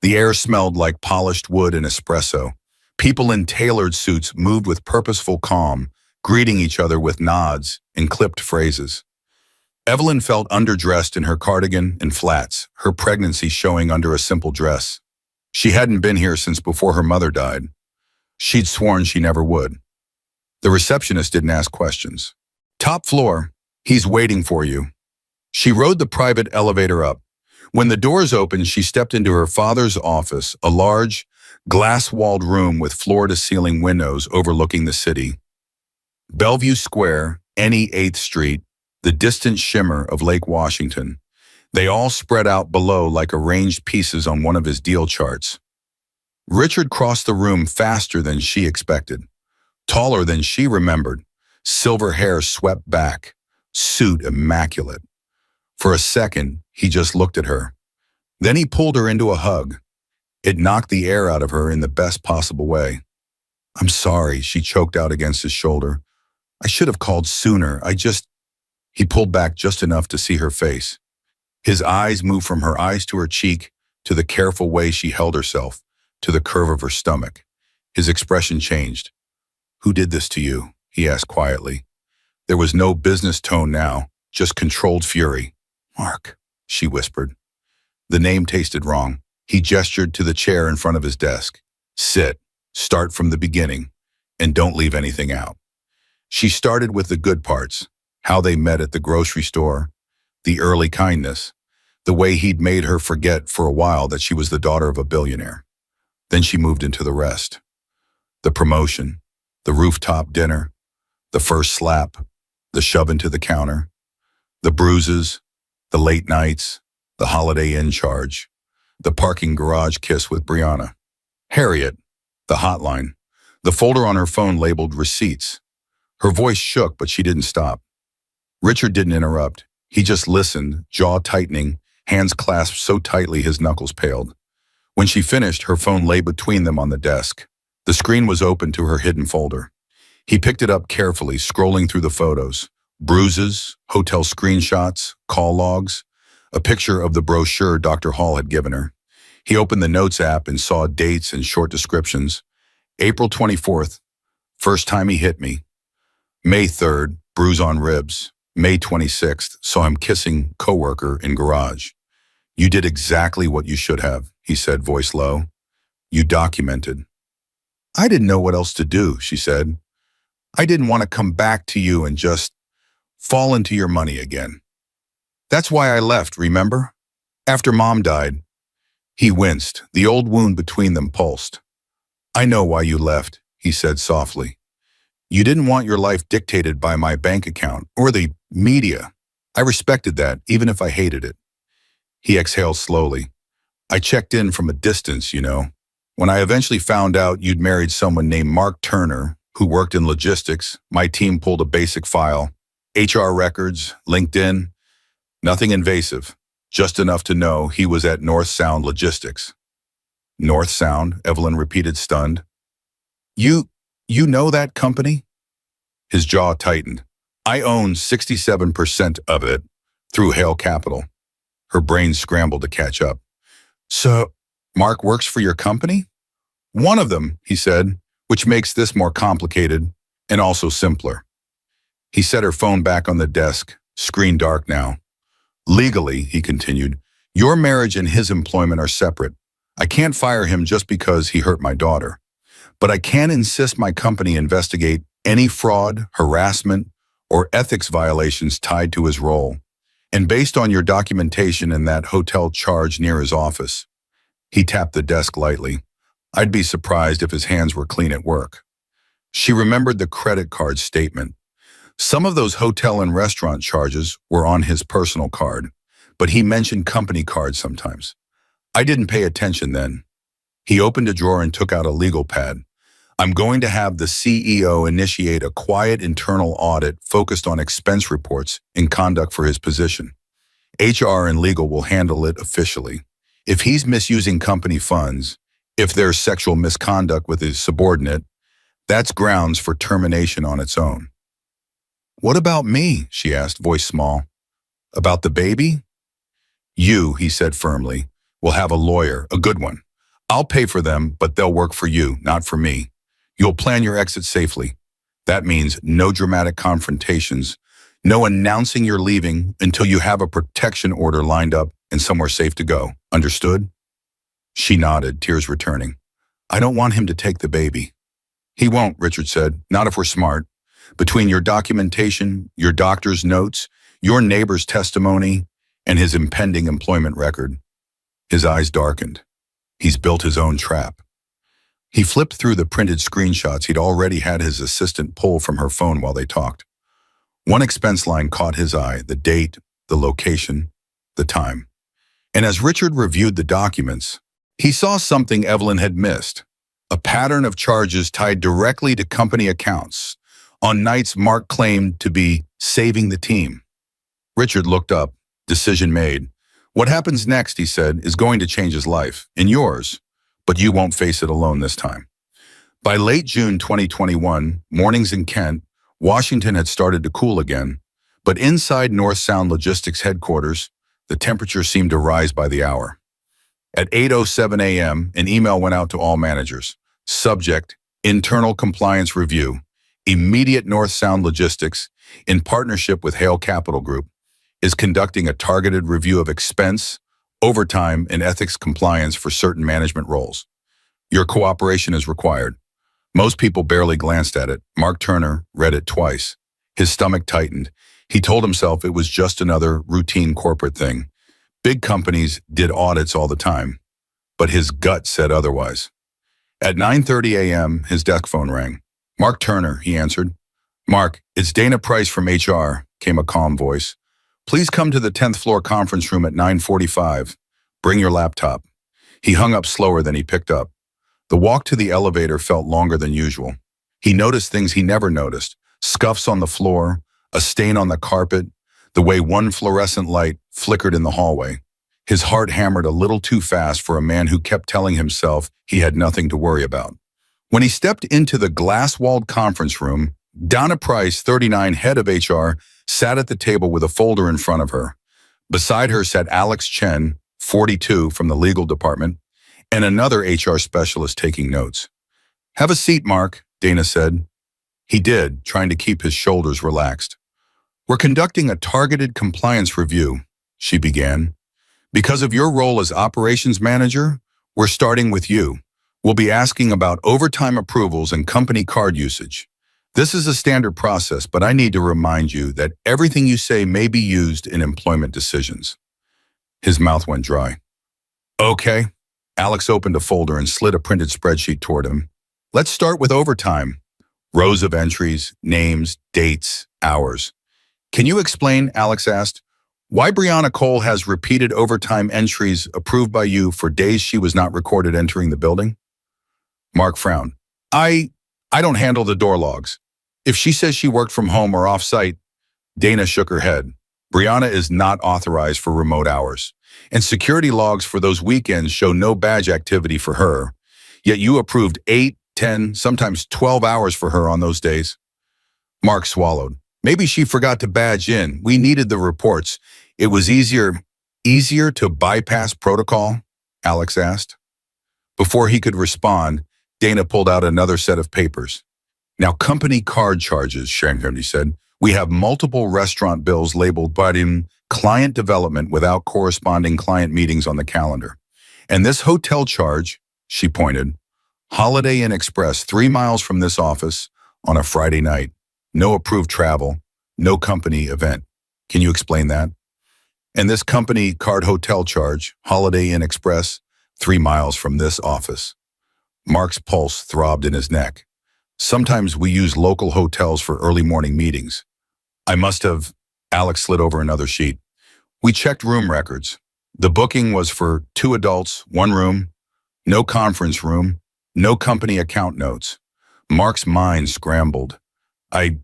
The air smelled like polished wood and espresso. People in tailored suits moved with purposeful calm, greeting each other with nods and clipped phrases. Evelyn felt underdressed in her cardigan and flats, her pregnancy showing under a simple dress. She hadn't been here since before her mother died. She'd sworn she never would. The receptionist didn't ask questions. "Top floor. He's waiting for you." She rode the private elevator up. When the doors opened, she stepped into her father's office, a large, glass-walled room with floor-to-ceiling windows overlooking the city. Bellevue Square, any 8th Street, the distant shimmer of Lake Washington. They all spread out below like arranged pieces on one of his deal charts. Richard crossed the room faster than she expected. Taller than she remembered, silver hair swept back, suit immaculate. For a second, he just looked at her. Then he pulled her into a hug. It knocked the air out of her in the best possible way. "I'm sorry," she choked out against his shoulder. "I should have called sooner. He pulled back just enough to see her face. His eyes moved from her eyes to her cheek, to the careful way she held herself, to the curve of her stomach. His expression changed. "Who did this to you?" he asked quietly. There was no business tone now, just controlled fury. "Mark," she whispered. The name tasted wrong. He gestured to the chair in front of his desk. "Sit, start from the beginning, and don't leave anything out." She started with the good parts, how they met at the grocery store, the early kindness, the way he'd made her forget for a while that she was the daughter of a billionaire. Then she moved into the rest. The promotion, the rooftop dinner, the first slap, the shove into the counter, the bruises, the late nights, the Holiday Inn charge, the parking garage kiss with Brianna. Harriet, the hotline, the folder on her phone labeled receipts. Her voice shook, but she didn't stop. Richard didn't interrupt. He just listened, jaw tightening, hands clasped so tightly his knuckles paled. When she finished, her phone lay between them on the desk. The screen was open to her hidden folder. He picked it up carefully, scrolling through the photos. Bruises, hotel screenshots, call logs, a picture of the brochure Dr. Hall had given her. He opened the Notes app and saw dates and short descriptions. April 24th, first time he hit me. May 3rd, bruise on ribs. May 26th, saw him kissing coworker in garage. "You did exactly what you should have," he said, voice low. "You documented." "I didn't know what else to do," she said. "I didn't want to come back to you and just fall into your money again. That's why I left, remember? After Mom died." He winced. The old wound between them pulsed. "I know why you left," he said softly. You didn't want your life dictated by my bank account or the media. I respected that, even if I hated it. He exhaled slowly. I checked in from a distance, you know. When I eventually found out you'd married someone named Mark Turner, who worked in logistics, my team pulled a basic file. HR records, LinkedIn, nothing invasive, just enough to know he was at North Sound Logistics. North Sound, Evelyn repeated, stunned. You know that company? His jaw tightened. I own 67% of it through Hale Capital. Her brain scrambled to catch up. So, Mark works for your company? One of them, he said, which makes this more complicated and also simpler. He set her phone back on the desk, screen dark now. Legally, he continued, your marriage and his employment are separate. I can't fire him just because he hurt my daughter. But I can insist my company investigate any fraud, harassment, or ethics violations tied to his role. And based on your documentation in that hotel charge near his office, he tapped the desk lightly. I'd be surprised if his hands were clean at work. She remembered the credit card statement. Some of those hotel and restaurant charges were on his personal card, but he mentioned company cards sometimes. I didn't pay attention then. He opened a drawer and took out a legal pad. I'm going to have the CEO initiate a quiet internal audit focused on expense reports and conduct for his position. HR and legal will handle it officially. If he's misusing company funds, if there's sexual misconduct with his subordinate, that's grounds for termination on its own. What about me? She asked, voice small. About the baby? You, he said firmly, will have a lawyer, a good one. I'll pay for them, but they'll work for you, not for me. You'll plan your exit safely. That means no dramatic confrontations, no announcing you're leaving until you have a protection order lined up and somewhere safe to go. Understood? She nodded, tears returning. I don't want him to take the baby. He won't, Richard said, not if we're smart. Between your documentation, your doctor's notes, your neighbor's testimony, and his impending employment record. His eyes darkened. He's built his own trap. He flipped through the printed screenshots he'd already had his assistant pull from her phone while they talked. One expense line caught his eye, the date, the location, the time. And as Richard reviewed the documents, he saw something Evelyn had missed, a pattern of charges tied directly to company accounts on nights Mark claimed to be saving the team. Richard looked up, decision made. What happens next, he said, is going to change his life, and yours, but you won't face it alone this time. By late June 2021, mornings in Kent, Washington had started to cool again, but inside North Sound Logistics headquarters, the temperature seemed to rise by the hour. At 8:07 a.m., an email went out to all managers. Subject, Internal Compliance Review. Immediate North Sound Logistics, in partnership with Hale Capital Group, is conducting a targeted review of expense, overtime, and ethics compliance for certain management roles. Your cooperation is required. Most people barely glanced at it. Mark Turner read it twice. His stomach tightened. He told himself it was just another routine corporate thing. Big companies did audits all the time, but his gut said otherwise. At 9:30 a.m., his desk phone rang. Mark Turner, he answered. Mark, it's Dana Price from HR, came a calm voice. Please come to the 10th floor conference room at 9:45. Bring your laptop. He hung up slower than he picked up. The walk to the elevator felt longer than usual. He noticed things he never noticed, scuffs on the floor, a stain on the carpet, the way one fluorescent light flickered in the hallway. His heart hammered a little too fast for a man who kept telling himself he had nothing to worry about. When he stepped into the glass-walled conference room, Donna Price, 39, head of HR, sat at the table with a folder in front of her. Beside her sat Alex Chen, 42, from the legal department, and another HR specialist taking notes. Have a seat, Mark, Dana said. He did, trying to keep his shoulders relaxed. We're conducting a targeted compliance review, she began. Because of your role as operations manager, we're starting with you. We'll be asking about overtime approvals and company card usage. This is a standard process, but I need to remind you that everything you say may be used in employment decisions. His mouth went dry. Okay. Alex opened a folder and slid a printed spreadsheet toward him. Let's start with overtime. Rows of entries, names, dates, hours. Can you explain, Alex asked, why Brianna Cole has repeated overtime entries approved by you for days she was not recorded entering the building? Mark frowned. I don't handle the door logs. If she says she worked from home or off-site, Dana shook her head. Brianna is not authorized for remote hours, and security logs for those weekends show no badge activity for her. Yet you approved 8, 10, sometimes 12 hours for her on those days. Mark swallowed. Maybe she forgot to badge in. We needed the reports. It was easier to bypass protocol? Alex asked. Before he could respond, Dana pulled out another set of papers. Now, company card charges, Shankar said. We have multiple restaurant bills labeled but in client development without corresponding client meetings on the calendar. And this hotel charge, she pointed, Holiday Inn Express 3 miles from this office on a Friday night. No approved travel, no company event. Can you explain that? And this company card hotel charge, Holiday Inn Express, 3 miles from this office. Mark's pulse throbbed in his neck. Sometimes we use local hotels for early morning meetings. I must have. Alex slid over another sheet. We checked room records. The booking was for 2 adults, 1 room, no conference room, no company account notes. Mark's mind scrambled. I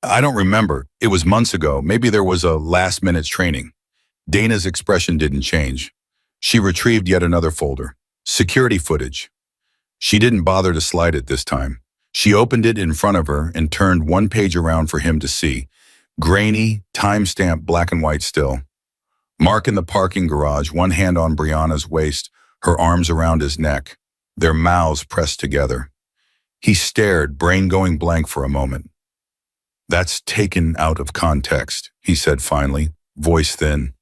don't remember. It was months ago. Maybe there was a last-minute training. Dana's expression didn't change. She retrieved yet another folder. Security footage. She didn't bother to slide it this time. She opened it in front of her and turned one page around for him to see. Grainy, time-stamped black and white still. Mark in the parking garage, one hand on Brianna's waist, her arms around his neck, their mouths pressed together. He stared, brain going blank for a moment. That's taken out of context, he said finally, voice thin.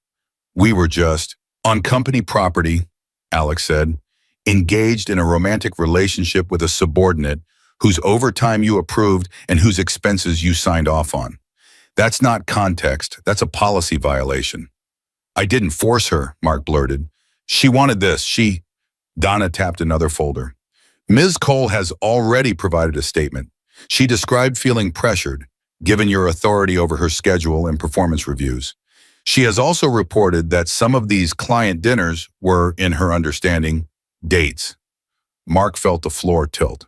We were just on company property, Alex said, engaged in a romantic relationship with a subordinate whose overtime you approved and whose expenses you signed off on. That's not context. That's a policy violation. I didn't force her, Mark blurted. She wanted this. Donna tapped another folder. Ms. Cole has already provided a statement. She described feeling pressured, given your authority over her schedule and performance reviews. She has also reported that some of these client dinners were, in her understanding, dates. Mark felt the floor tilt.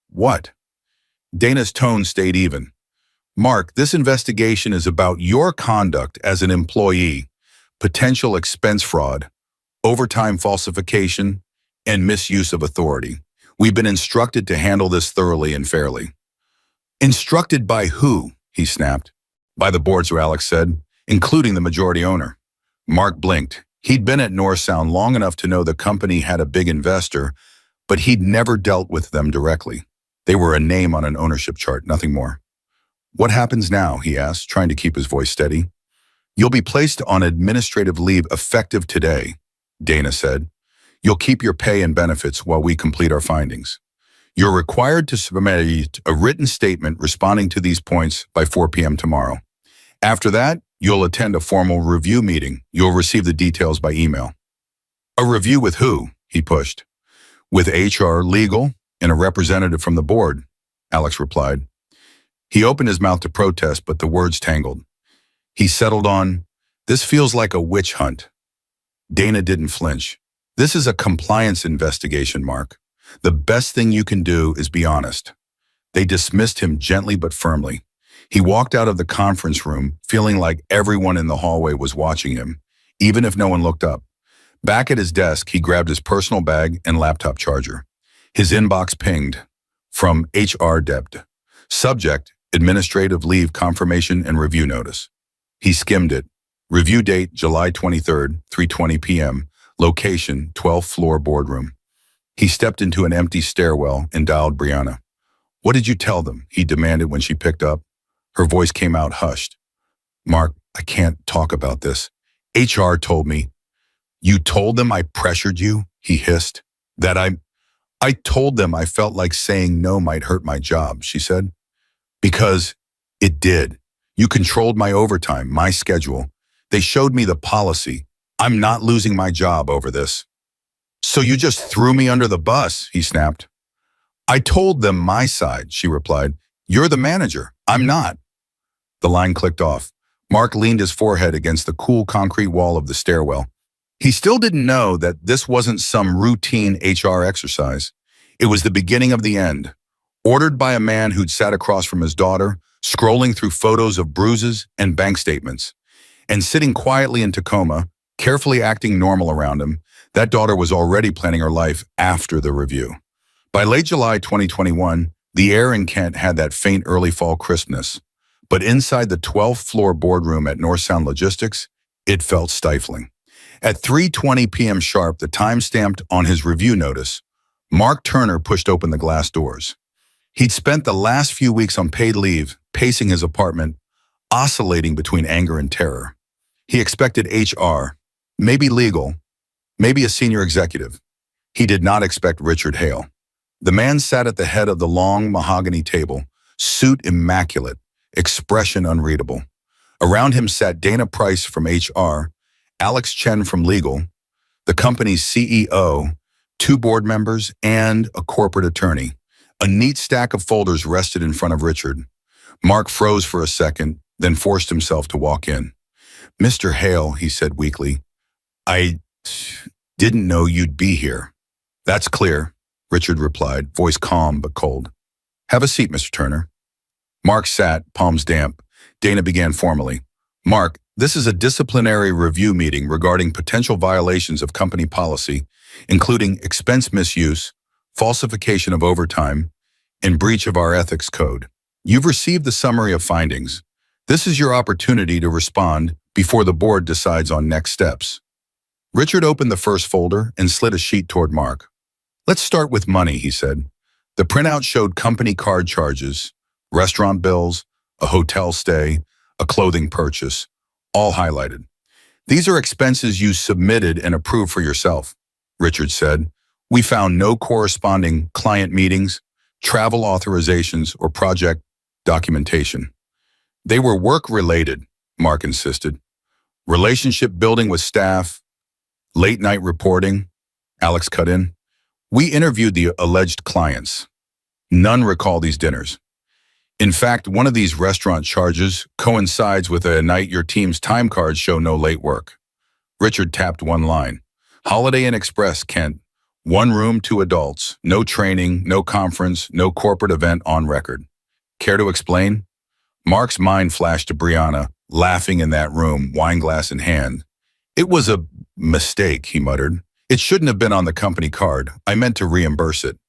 What? Dana's tone stayed even. Mark, this investigation is about your conduct as an employee, potential expense fraud, overtime falsification, and misuse of authority. We've been instructed to handle this thoroughly and fairly. Instructed by who? He snapped. By the boards, Alex said, including the majority owner. Mark blinked. He'd been at North Sound long enough to know the company had a big investor, but he'd never dealt with them directly. They were a name on an ownership chart, nothing more. What happens now? He asked, trying to keep his voice steady. You'll be placed on administrative leave effective today, Dana said. You'll keep your pay and benefits while we complete our findings. You're required to submit a written statement responding to these points by 4 p.m. tomorrow. After that, you'll attend a formal review meeting. You'll receive the details by email. A review with who? He pushed. With HR, legal, and a representative from the board, Alex replied. He opened his mouth to protest, but the words tangled. He settled on, this feels like a witch hunt. Dana didn't flinch. This is a compliance investigation, Mark. The best thing you can do is be honest. They dismissed him gently but firmly. He walked out of the conference room, feeling like everyone in the hallway was watching him, even if no one looked up. Back at his desk, he grabbed his personal bag and laptop charger. His inbox pinged from HR Dept. Subject, administrative leave confirmation and review notice. He skimmed it. Review date, July 23rd, 3:20 p.m. Location, 12th floor boardroom. He stepped into an empty stairwell and dialed Brianna. What did you tell them? He demanded when she picked up. Her voice came out hushed. Mark, I can't talk about this. HR told me. You told them I pressured you? He hissed. That I told them I felt like saying no might hurt my job, she said. Because it did. You controlled my overtime, my schedule. They showed me the policy. I'm not losing my job over this. So you just threw me under the bus, he snapped. I told them my side, she replied. You're the manager. I'm not. The line clicked off. Mark leaned his forehead against the cool concrete wall of the stairwell. He still didn't know that this wasn't some routine HR exercise. It was the beginning of the end, ordered by a man who'd sat across from his daughter, scrolling through photos of bruises and bank statements. And sitting quietly in Tacoma, carefully acting normal around him, that daughter was already planning her life after the review. By late July 2021, the air in Kent had that faint early fall crispness. But inside the 12th floor boardroom at North Sound Logistics, it felt stifling. At 3:20 p.m. sharp, the time stamped on his review notice, Mark Turner pushed open the glass doors. He'd spent the last few weeks on paid leave, pacing his apartment, oscillating between anger and terror. He expected HR, maybe legal, maybe a senior executive. He did not expect Richard Hale. The man sat at the head of the long mahogany table, suit immaculate, expression unreadable. Around him sat Dana Price from HR, Alex Chen from legal, the company's CEO, 2 board members, and a corporate attorney. A neat stack of folders rested in front of Richard. Mark froze for a second, then forced himself to walk in. Mr. Hale, he said weakly, I didn't know you'd be here. That's clear, Richard replied, voice calm but cold. Have a seat, Mr. Turner. Mark sat, palms damp. Dana began formally. Mark, this is a disciplinary review meeting regarding potential violations of company policy, including expense misuse, falsification of overtime, and breach of our ethics code. You've received the summary of findings. This is your opportunity to respond before the board decides on next steps. Richard opened the first folder and slid a sheet toward Mark. Let's start with money, he said. The printout showed company card charges, restaurant bills, a hotel stay, a clothing purchase, all highlighted. These are expenses you submitted and approved for yourself, Richard said. We found no corresponding client meetings, travel authorizations, or project documentation. They were work-related, Mark insisted. Relationship building with staff, late-night reporting, Alex cut in. We interviewed the alleged clients. None recall these dinners. In fact, one of these restaurant charges coincides with a night your team's time cards show no late work. Richard tapped one line. Holiday Inn Express, Kent. 1 room, 2 adults. No training, no conference, no corporate event on record. Care to explain? Mark's mind flashed to Brianna, laughing in that room, wine glass in hand. It was a mistake, he muttered. It shouldn't have been on the company card. I meant to reimburse it.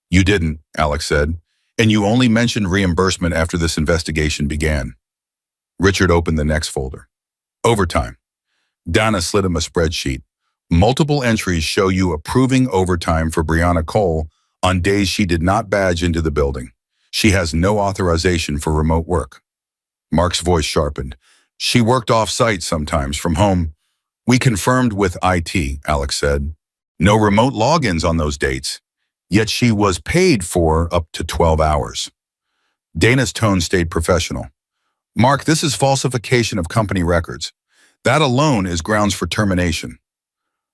You didn't, Alex said. And you only mentioned reimbursement after this investigation began. Richard opened the next folder. Overtime. Donna slid him a spreadsheet. Multiple entries show you approving overtime for Brianna Cole on days she did not badge into the building. She has no authorization for remote work. Mark's voice sharpened. She worked off-site sometimes from home. We confirmed with IT, Alex said. No remote logins on those dates. Yet she was paid for up to 12 hours. Dana's tone stayed professional. Mark, this is falsification of company records. That alone is grounds for termination.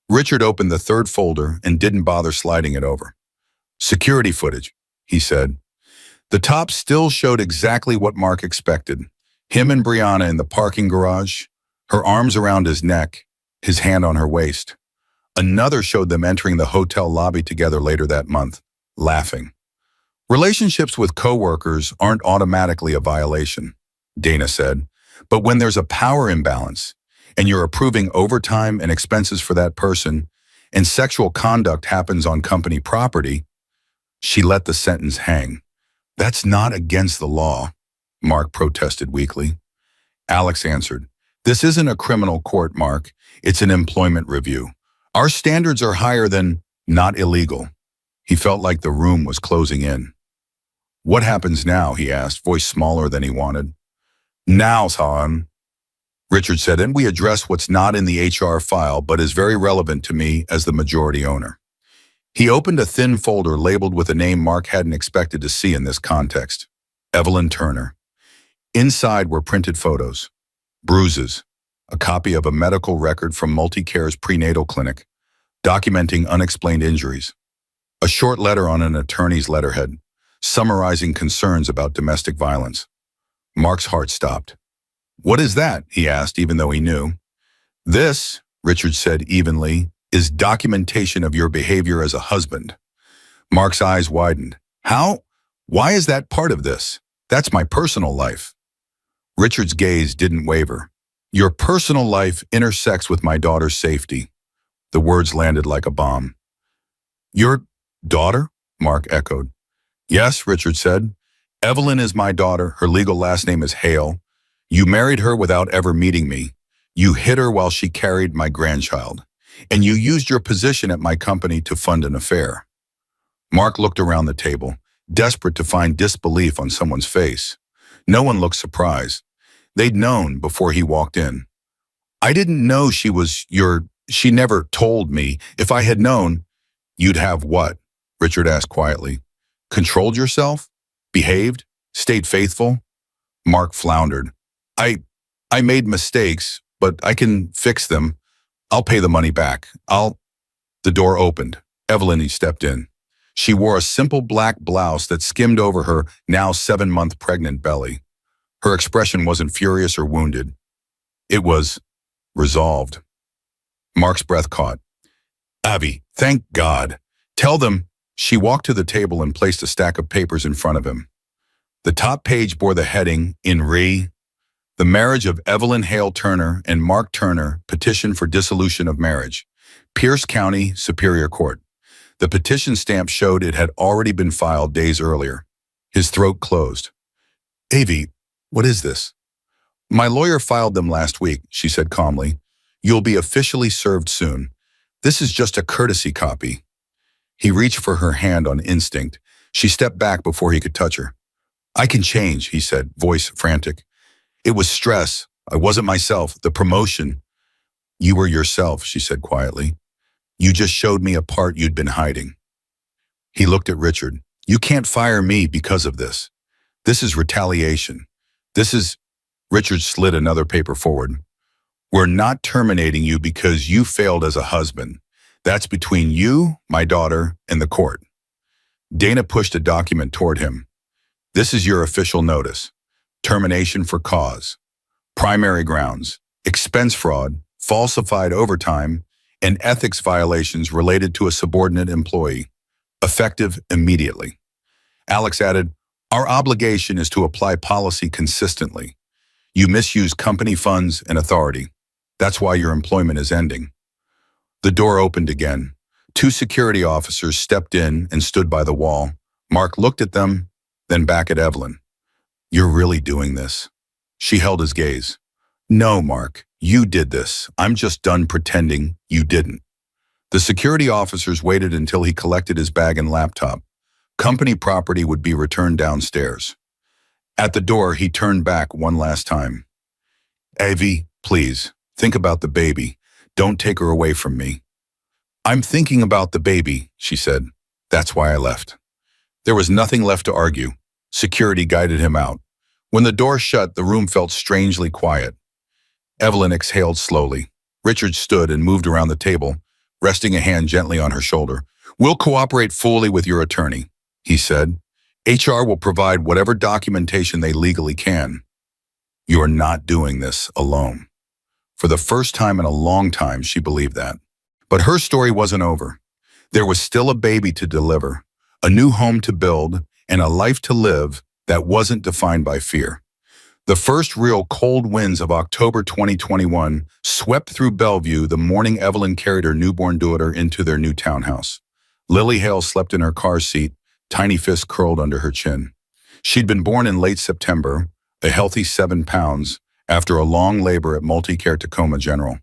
Richard opened the 3rd folder and didn't bother sliding it over. Security footage, he said. The top still showed exactly what Mark expected. Him and Brianna in the parking garage, her arms around his neck, his hand on her waist. Another showed them entering the hotel lobby together later that month, laughing. Relationships with coworkers aren't automatically a violation, Dana said. But when there's a power imbalance, and you're approving overtime and expenses for that person, and sexual conduct happens on company property, she let the sentence hang. That's not against the law, Mark protested weakly. Alex answered, this isn't a criminal court, Mark. It's an employment review. Our standards are higher than not illegal. He felt like the room was closing in. What happens now, he asked, voice smaller than he wanted. Now, son, Richard said, and we address what's not in the HR file but is very relevant to me as the majority owner. He opened a thin folder labeled with a name Mark hadn't expected to see in this context. Evelyn Turner. Inside were printed photos, bruises, a copy of a medical record from Multicare's prenatal clinic, documenting unexplained injuries. A short letter on an attorney's letterhead, summarizing concerns about domestic violence. Mark's heart stopped. "What is that?" he asked, even though he knew. "This," Richard said evenly, "is documentation of your behavior as a husband." Mark's eyes widened. "How? Why is that part of this? That's my personal life." Richard's gaze didn't waver. "Your personal life intersects with my daughter's safety." The words landed like a bomb. "Your daughter?" Mark echoed. "Yes," Richard said. "Evelyn is my daughter. Her legal last name is Hale. You married her without ever meeting me. You hid her while she carried my grandchild. And you used your position at my company to fund an affair." Mark looked around the table, desperate to find disbelief on someone's face. No one looked surprised. They'd known before he walked in. "I didn't know she was she never told me. If I had known—" "You'd have what?" Richard asked quietly. "Controlled yourself? Behaved? Stayed faithful?" Mark floundered. I made mistakes, but I can fix them. I'll pay the money back. The door opened. Evelyn stepped in. She wore a simple black blouse that skimmed over her now 7-month pregnant belly. Her expression wasn't furious or wounded. It was resolved. Mark's breath caught. "Avi, thank God. Tell them—" She walked to the table and placed a stack of papers in front of him. The top page bore the heading, in re, "The marriage of Evelyn Hale Turner and Mark Turner, petition for dissolution of marriage. Pierce County Superior Court." The petition stamp showed it had already been filed days earlier. His throat closed. "Avi, what is this?" "My lawyer filed them last week," she said calmly. "You'll be officially served soon. This is just a courtesy copy." He reached for her hand on instinct. She stepped back before he could touch her. "I can change," he said, voice frantic. "It was stress. I wasn't myself. The promotion." "You were yourself," she said quietly. "You just showed me a part you'd been hiding." He looked at Richard. "You can't fire me because of this. This is retaliation. This is—" Richard slid another paper forward. "We're not terminating you because you failed as a husband. That's between you, my daughter, and the court." Dana pushed a document toward him. "This is your official notice. Termination for cause. Primary grounds: expense fraud, falsified overtime, and ethics violations related to a subordinate employee. Effective immediately." Alex added, "Our obligation is to apply policy consistently. You misuse company funds and authority. That's why your employment is ending." The door opened again. 2 security officers stepped in and stood by the wall. Mark looked at them, then back at Evelyn. "You're really doing this?" She held his gaze. "No, Mark, you did this. I'm just done pretending you didn't." The security officers waited until he collected his bag and laptop. Company property would be returned downstairs. At the door, he turned back one last time. "Avi, please, think about the baby. Don't take her away from me." "I'm thinking about the baby," she said. "That's why I left." There was nothing left to argue. Security guided him out. When the door shut, the room felt strangely quiet. Evelyn exhaled slowly. Richard stood and moved around the table, resting a hand gently on her shoulder. "We'll cooperate fully with your attorney," he said. "HR will provide whatever documentation they legally can." "You're not doing this alone." For the first time in a long time, she believed that. But her story wasn't over. There was still a baby to deliver, a new home to build, and a life to live that wasn't defined by fear. The first real cold winds of October 2021 swept through Bellevue the morning Evelyn carried her newborn daughter into their new townhouse. Lily Hale slept in her car seat, tiny fists curled under her chin. She'd been born in late September, a healthy 7 pounds, after a long labor at Multicare Tacoma General.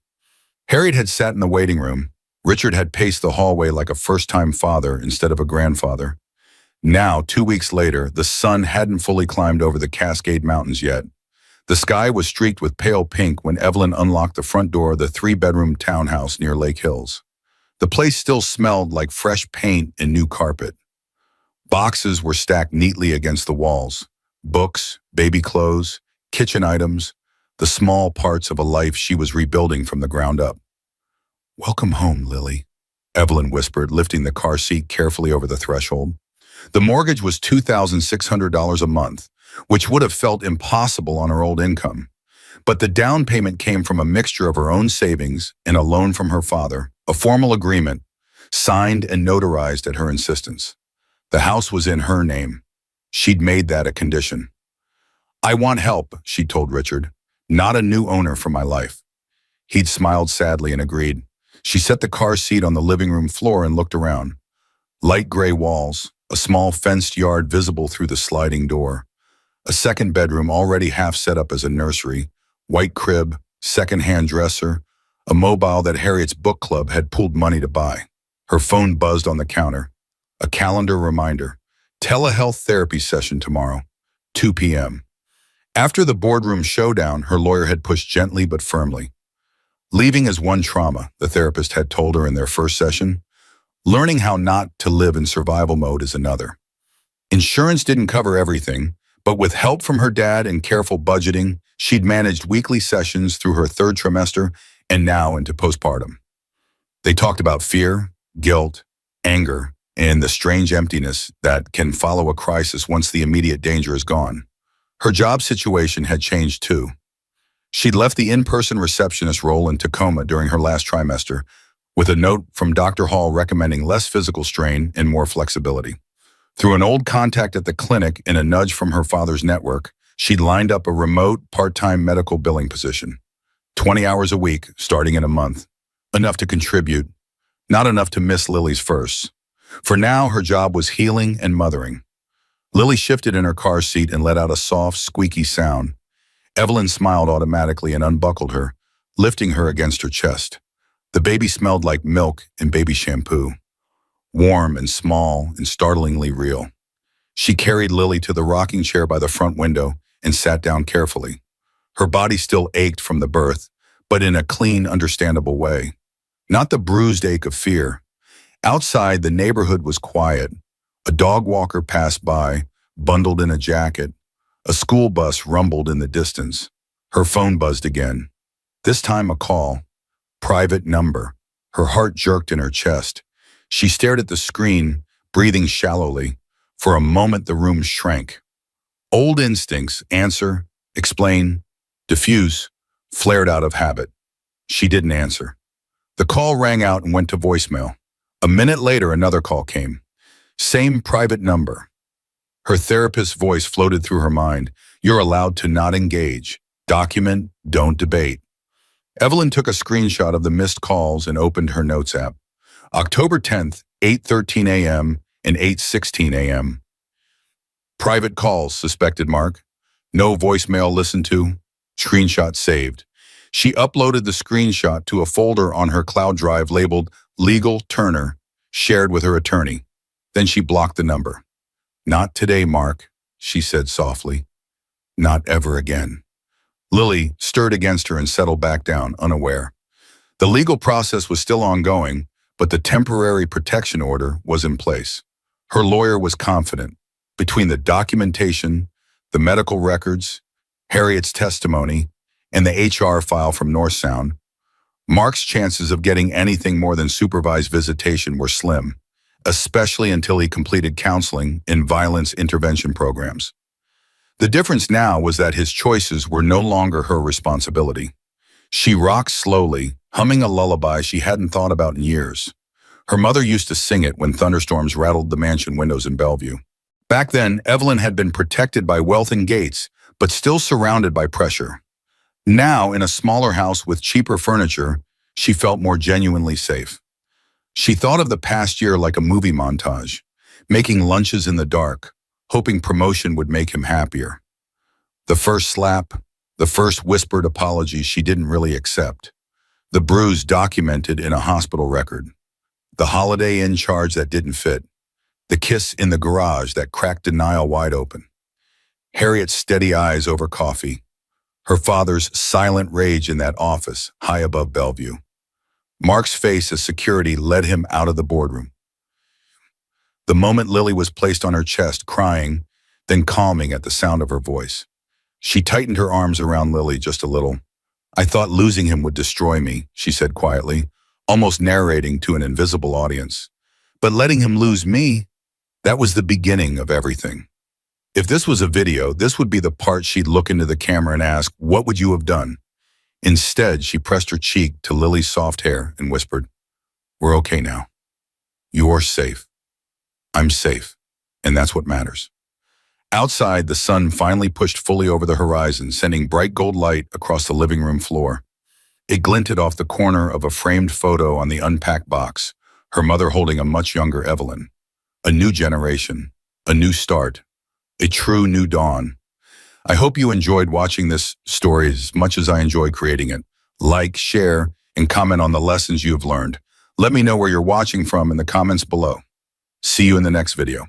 Harriet had sat in the waiting room. Richard had paced the hallway like a first-time father instead of a grandfather. Now, 2 weeks later, the sun hadn't fully climbed over the Cascade Mountains yet. The sky was streaked with pale pink when Evelyn unlocked the front door of the 3-bedroom townhouse near Lake Hills. The place still smelled like fresh paint and new carpet. Boxes were stacked neatly against the walls. Books, baby clothes, kitchen items, the small parts of a life she was rebuilding from the ground up. "Welcome home, Lily." Evelyn whispered, lifting the car seat carefully over the threshold. The mortgage was $2,600 a month, which would have felt impossible on her old income. But the down payment came from a mixture of her own savings and a loan from her father, a formal agreement, signed and notarized at her insistence. The house was in her name. She'd made that a condition. "I want help," she told Richard, "not a new owner for my life." He'd smiled sadly and agreed. She set the car seat on the living room floor and looked around. Light gray walls, a small fenced yard visible through the sliding door, a second bedroom already half set up as a nursery, white crib, second-hand dresser, a mobile that Harriet's book club had pooled money to buy. Her phone buzzed on the counter. A calendar reminder. Telehealth therapy session tomorrow, 2 p.m. After the boardroom showdown, her lawyer had pushed gently but firmly. Leaving is one trauma, the therapist had told her in their first session. Learning how not to live in survival mode is another. Insurance didn't cover everything, but with help from her dad and careful budgeting, she'd managed weekly sessions through her third trimester and now into postpartum. They talked about fear, guilt, anger, and the strange emptiness that can follow a crisis once the immediate danger is gone. Her job situation had changed too. She'd left the in-person receptionist role in Tacoma during her last trimester, with a note from Dr. Hall recommending less physical strain and more flexibility. Through an old contact at the clinic and a nudge from her father's network, she'd lined up a remote, part-time medical billing position. 20 hours a week, starting in a month. Enough to contribute, not enough to miss Lily's firsts. For now, her job was healing and mothering. Lily shifted in her car seat and let out a soft, squeaky sound. Evelyn smiled automatically and unbuckled her, lifting her against her chest. The baby smelled like milk and baby shampoo. Warm and small and startlingly real. She carried Lily to the rocking chair by the front window and sat down carefully. Her body still ached from the birth, but in a clean, understandable way. Not the bruised ache of fear. Outside, the neighborhood was quiet. A dog walker passed by, bundled in a jacket. A school bus rumbled in the distance. Her phone buzzed again. This time a call. Private number. Her heart jerked in her chest. She stared at the screen, breathing shallowly. For a moment, the room shrank. Old instincts, answer, explain, diffuse, flared out of habit. She didn't answer. The call rang out and went to voicemail. A minute later, another call came. Same private number. Her therapist's voice floated through her mind. You're allowed to not engage. Document, don't debate. Evelyn took a screenshot of the missed calls and opened her notes app. October 10th, 8:13 a.m. and 8:16 a.m. Private calls, suspected Mark. No voicemail listened to. Screenshot saved. She uploaded the screenshot to a folder on her cloud drive labeled Legal Turner, shared with her attorney. Then she blocked the number. Not today, Mark, she said softly. Not ever again. Lily stirred against her and settled back down, unaware. The legal process was still ongoing, but the temporary protection order was in place. Her lawyer was confident. Between the documentation, the medical records, Harriet's testimony, and the HR file from North Sound, Mark's chances of getting anything more than supervised visitation were slim, especially until he completed counseling and violence intervention programs. The difference now was that his choices were no longer her responsibility. She rocked slowly, humming a lullaby she hadn't thought about in years. Her mother used to sing it when thunderstorms rattled the mansion windows in Bellevue. Back then, Evelyn had been protected by wealth and gates, but still surrounded by pressure. Now, in a smaller house with cheaper furniture, she felt more genuinely safe. She thought of the past year like a movie montage, making lunches in the dark, hoping promotion would make him happier. The first slap, the first whispered apology she didn't really accept. The bruise documented in a hospital record. The Holiday Inn charge that didn't fit. The kiss in the garage that cracked denial wide open. Harriet's steady eyes over coffee. Her father's silent rage in that office high above Bellevue. Mark's face as security led him out of the boardroom. The moment Lily was placed on her chest, crying, then calming at the sound of her voice. She tightened her arms around Lily just a little. I thought losing him would destroy me, she said quietly. almost narrating to an invisible audience. But letting him lose me, that was the beginning of everything. If this was a video, this would be the part she'd look into the camera and ask, "What would you have done?" Instead, she pressed her cheek to Lily's soft hair and whispered, "We're okay now. You're safe. I'm safe. And that's what matters." Outside, the sun finally pushed fully over the horizon, sending bright gold light across the living room floor. It glinted off the corner of a framed photo on the unpacked box, her mother holding a much younger Evelyn. A new generation, a new start, a true new dawn. I hope you enjoyed watching this story as much as I enjoyed creating it. Like, share, and comment on the lessons you have learned. Let me know where you're watching from in the comments below. See you in the next video.